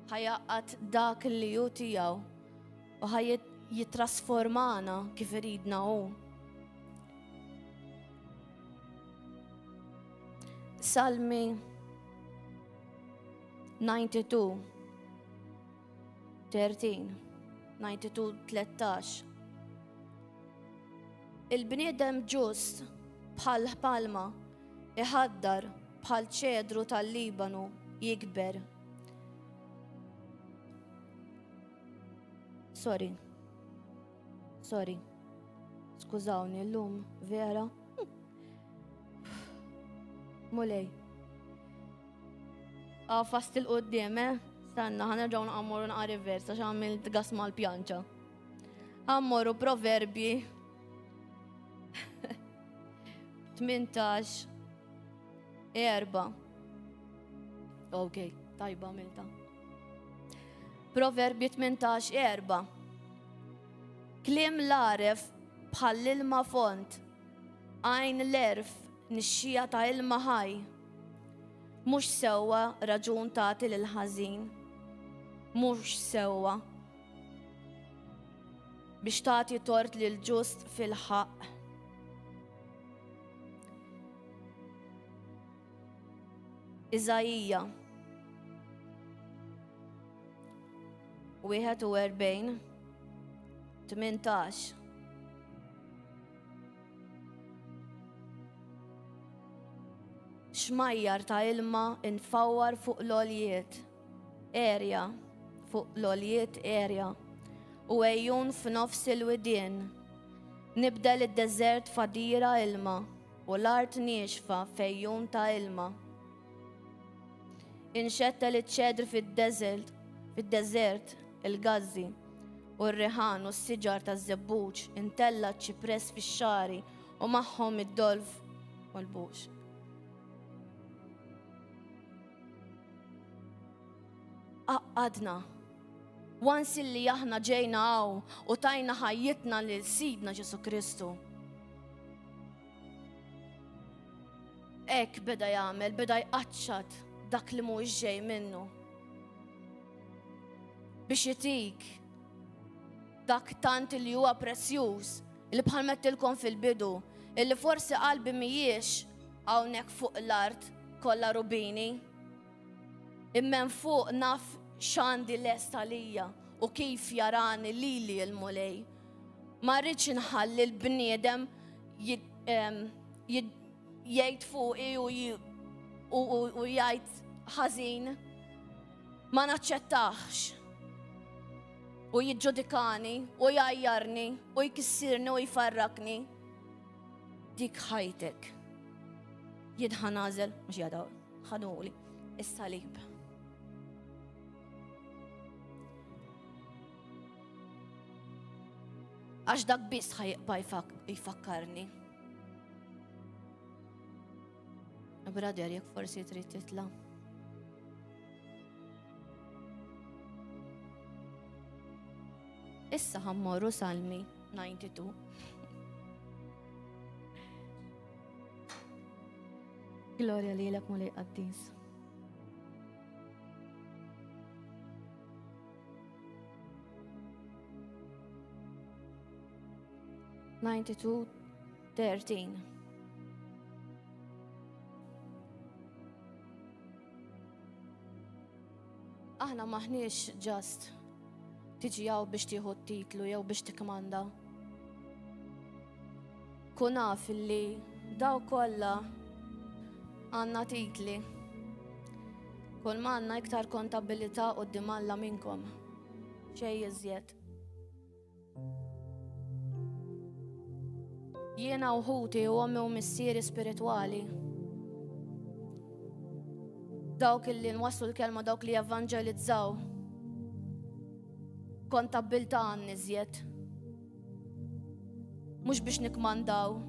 Ħajaqqad dak li hu tiegħu u jitrasformana kif iridna hu. Salmi 92, 13. Il-bniedem ġust bħal palma iħaddar bħal ċedru tal-Libanu jikber. Sorry. Skużawni, l-lum, vera. Mulej. Fast il-qoddim, Stanna, ħanerġaw naqammuru naqari versa x'għamilt gasma l-pjanċa. Għammuru Proverbji 18, 4. Ok, tajba milta. Proverbji 18, 4. Klim l-aref bħall-ilma font, għajn l-erf nixxija ta' ilma ħaj. Mux sewwa raġun tagħti lil-ħażin. Mux sewwa biex tagħti tort lil-ġust fil-ħaq. Iżajija 41, 18. Xmajjar ta' ilma infawwar fuq l-oljiet, erja fuq l-oljiet erja, u ejjun f'nofs il-widien. Nibdel id-deżert fadira ilma, u l-art niexfa fejjun ta' ilma. Inxettel iċ-ċedr fid-deżert il-gazzi, u r-riħan u s-siġar ta' żebbuġ intella ċipress fix-xari u magħhom id-dolf u l-bux. Għadna, once illi aħna ġejna għaw u tajna ħajjitna li sidna Ġesu Kristu. Ek beda jagħmel, beda jqaċċad dak li mhuwiex ġej minnu. Biex jitik dak tant li huwa prezzjuż, li bħal mettilkom fil-bidu, illi forsi qalbi mhijiex hawnhekk fuq l-art kollha rubini. Immen fuq naf x'għandi lest għalija u kif jarani lili l-mulej. Ma rridx inħalli l-bniedem jgħid fuqi u jgħid ħażin. Ma naċċettax. U jiġġudikani u jgħajjarni u jkissirni u jfarrakni. Dik ħajtek. Jien ħanażel, mhux jadaw, ħanuli, is-salib. Għax dak biss ħajqba jfakkarni. Brother, jekk forsi trid titla'. Issa ħammorru Salmi 92. Glorja lilek Mulej Qaddis. Aħna maħniex ġast tiġi jaw biex tieħu t-titlu jew biex tikmanda. Kun naf li daw kollha Għanna titli. Kull ma għanna iktar kontabilità qudiem Alla minnkom. Xej iżjed. Jiena uħuti u għommi u missieri spiritwali. Dawk illi nwaslu l-kelma, dawk li evangelizzaw. Kontabilta għan iżjed. Mux biex nikmandaw.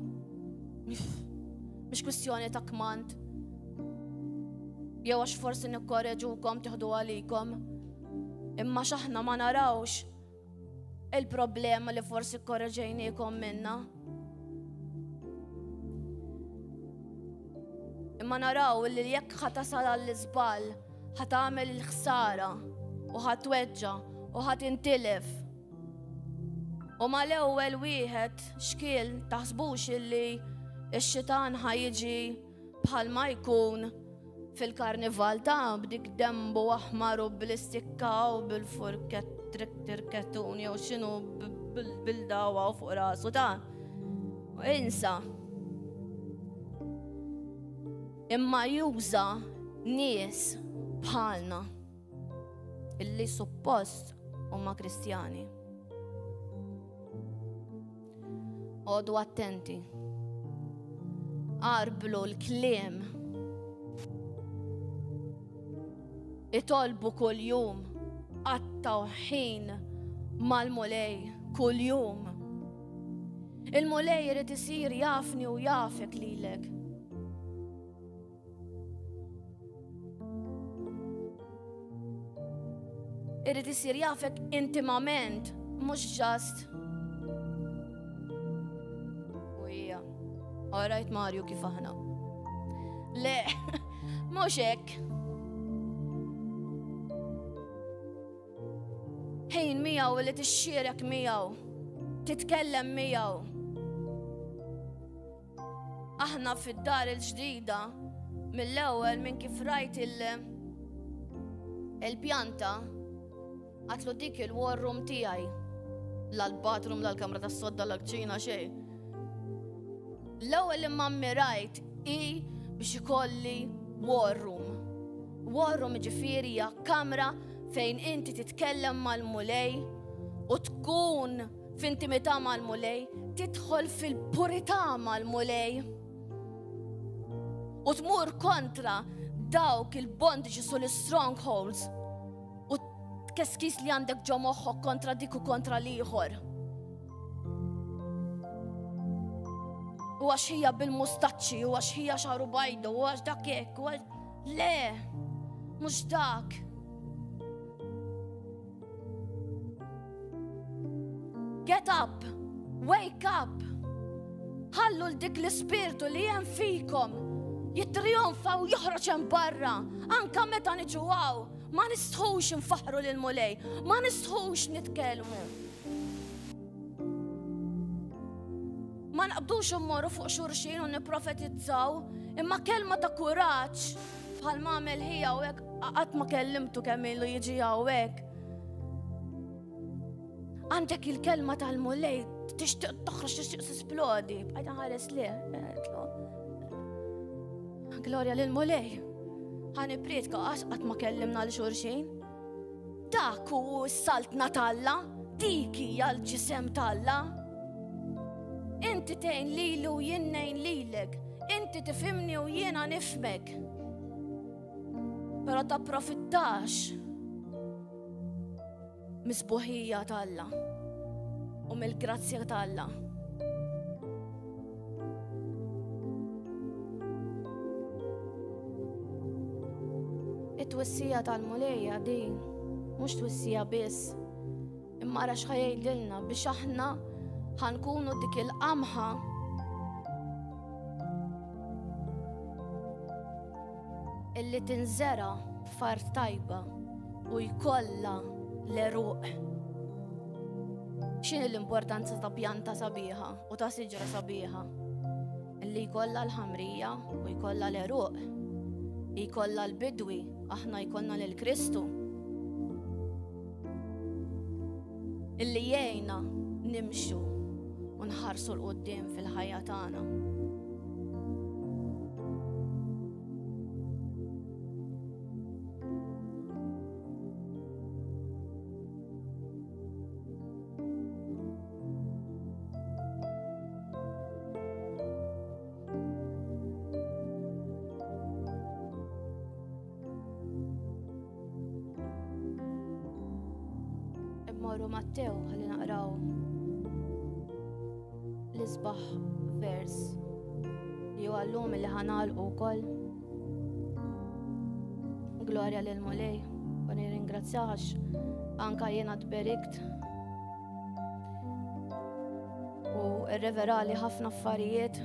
Mux kwistjoni ta' kmand. Jew għax forsi nikkorreġukom tiħdu għalikom. Imma xaħna ma narawx il-problema li forsi korreġejnikom minna. Imma naraw li jekk ħatasal għall-izbal, ħatamel il-ħsara u ħatweġġa u ħatintilef. U ma l-ewwel wieħed xkiel taħsbux illi x-xitan ħajġi bħal ma jkun fil-karnival ta' b'dik dembu aħmar u bil-istikka u bil-furket tirkettuni u xinu bil-dawa u fuq rasu ta' u insa. Imma juża nies bħalna illi suppost huma Kristjani. Għodu attenti. Qarblu l-kliem. Itolbu kull jum għattaw ħin mal-mulej kull jum. Il-mulej irid isir jafni u jafek lilek. Irid isir jafek intimament, mhux ġast. U hija, orajt Marju kif aħna. Le, mhux hekk. Ħin miegħu li tixxierek miegħu, titkellem miegħu. Aħna fid-dar il-ġdida mill-ewwel minn kif rajt il-pjanta għatlu dik il-war room tiegħi. L-bathroom, l-kamra tas-sodda, l-kċina xejn. L-ewwel imma rajt hi biex ikolli war room. War room ġifieri hija kamra fejn inti titkellem mal-mulej u tkun f'intimità mal-mulej, tidħol fil-purità mal-mulej u tmur kontra dawk il-bondages u l-strongholds u tkeskis li għandek ġo moħħok kontra dik u kontra liħor. U għax hija bil-mustaċċi, u għax hija xaru bajdu, u għax dak hekk, u għax... Le, mhux dak. Get up, wake up. Ħallu l-dik l-ispirtu li jem fikom jitrionfa u joħroġ hemm barra. Anka meta niġu għaw, ma nistħux nfaħru lil-mulej, ma nistħux nitkellmu. Ma naqbdux immorru fuq xurxin u nipprofetizzaw, imma kelma ta' kuraġġ bħal ma għamel hija u hekk qatt ma kellimtu kemm ilu jiġi hawnhekk. Għandek il-kelma tal-mulej, tixtieq toħroġ, tixtieq tisplodi. Bqajt ħares lih. Glorja lil-mulej. Ħanipriedka qatt ma kellimna l xulxin. Dak hu s-saltna talla, dik hija l-ġisem talla. Inti tgħin lili u jien ngħin lilek. Inti tifhimni u jiena nifhmek. Però tapprofittax misbuħija talla u mill-grazzja talla. It-twissija tal-mulejja di mhux twissija biss, imma ara x'ħajdilna biex aħna ħankunu dik il-qamħa illi tinżera f'art tajba u jkollha l-eruq. X'inhi l-importanza ta' pjanta sabiħa u ta' siġra sabiħa? Illi jkollha l-ħamrija u jkollha l-eruq. Jkollha l-bidwi, aħna jkollna lil Kristu. Illi jgħinna nimxu u nħarsu l-qudiem fil-ħajja tagħna. Morru Matteo ħalli naqraw l-isbaħ vers li huwa llum li ħanalqu wkoll. Glorja lil Mulej, u nirringrazzjax anka jiena tberikt u rreverali ħafna affarijiet.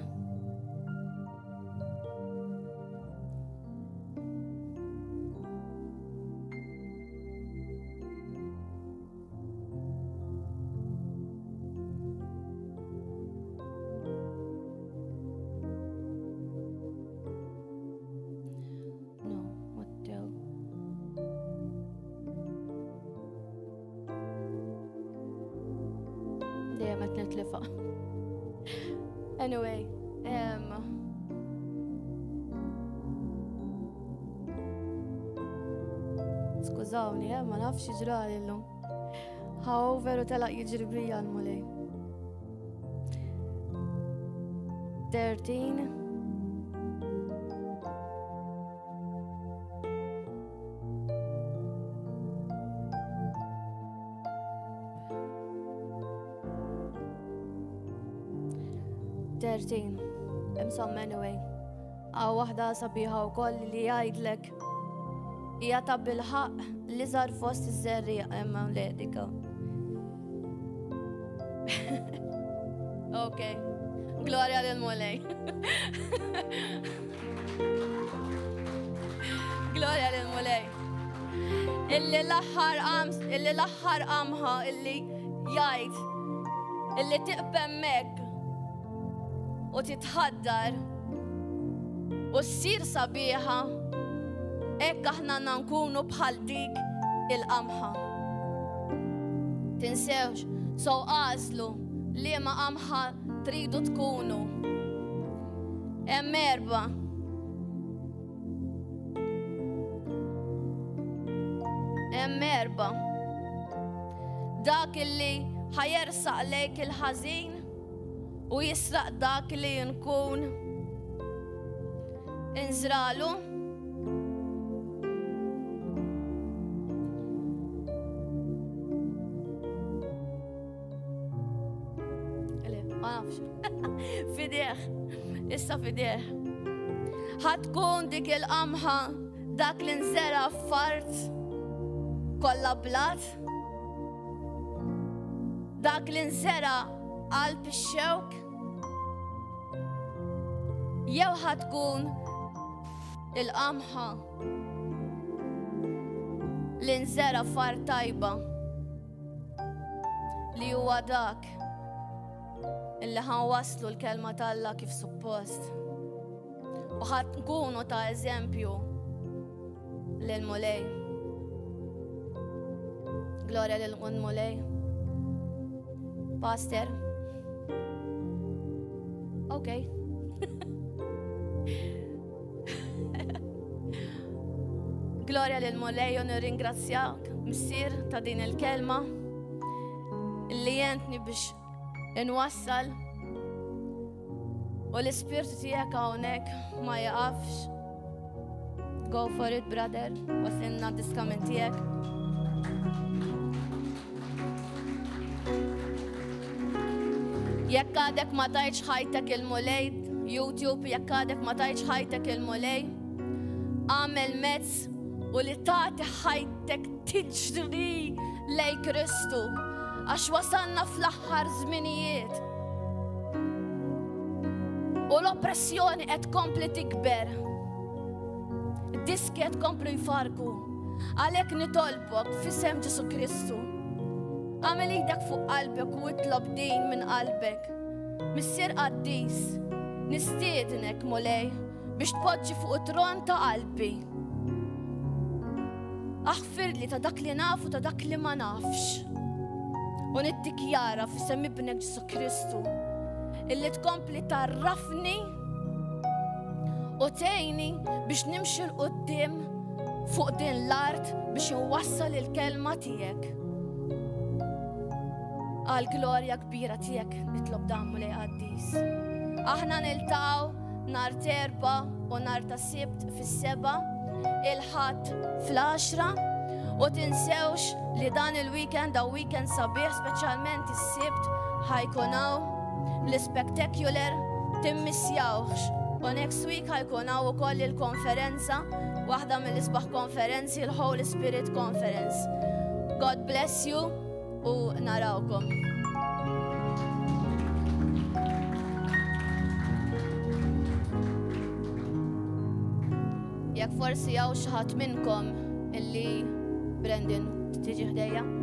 Anyway, skużawni, ma nafx jiġrali l-lum. However, u telaq jiġri brija l-Mulej. 13. Imsom anyway. Għaw waħda sabiħa u koll li jgħidlek hija ta' bil-ħaq li żar fost iż-żerriq imma mledika. Okay. Glorja lil Mulej. Glorja lil Mulej. Illi l-aħħar qamħa illi jgħid illi tiqbemmek u titħaddar u ssir sabiħa, hekk aħna nkunu bħal dik il-qamħa. Tinsewx, so għażlu liema qamħa tridu tkunu. Hemm erba'. Hemm erba'. Dak illi ħajersaq lejk il-ħażin u jisraq dak li nkun inżralu. Ma nafx. Fideh, issa fideh. Ħatkun dik il-qamħa dak li nżera f'art kollha blat. Dak li nżera qalb ix-xewk. Jew ħatkun il-qamħa li nżera f'art tajba li huwa dak illi ħanwasslu l-kelma tal-Alla kif suppost. U ħatkunu ta' eżempju lil Mulej. Glorja lil Mulej. Pastor. Okay. Glorja lil Mulej u nirringrazzjak missier ta' din il-kelma li jentni biex inwassal u l-ispirtu tiegħek hawnhekk ma jaqafx. Go for it, brother. Wasilna diskament tiegħek. Jekk għadek ma tajtx ħajtek il-Mulej, YouTube, jekk għadek ma tajtx ħajtek il-Mulej, għamel mezz u li tagħti ħajtek tiġri lej Kristu, għax wasalna fl-aħħar żminijiet. U l-oppressjoni qed kompli tikber. Diski qed komplu jfarku. Għalhekk nitolbok f'isem Ġesu Kristu. Għamel idek fuq qalbek u itlob din minn qalbek. Missier qaddis, nistiednek Mulej biex tpoġġi fuq it-tron ta' qalbi. Aħfirli ta' dak li nafu ta' dak li ma nafx. U niddikjara f'isem ibnek Ġesu Kristu illi tkompli tarrafni u tgħinni biex nimxi l-qudiem fuq din l-art biex inwassal il-kelma tiegħek. Għal glorja kbira tiegħek nitlob dan Mulej qaddis. Aħna niltaqgħu nhar Terba u nhar ta' Sibt fis-7, il-Ħadd fl-10 U tinsewx li dan il-weekend daw weekend sabiħ speċjalment is-sibt ħajkunaw l-spectacular timmissjawx. U next week ħajkunaw ukoll il-konferenza, waħda mill-isbaħ konferenzi, l-Holy Spirit Conference. God bless you u narawkom. Jekk forsi hawn xi ħadd minnkom illi Brandon tiġi ħdejja.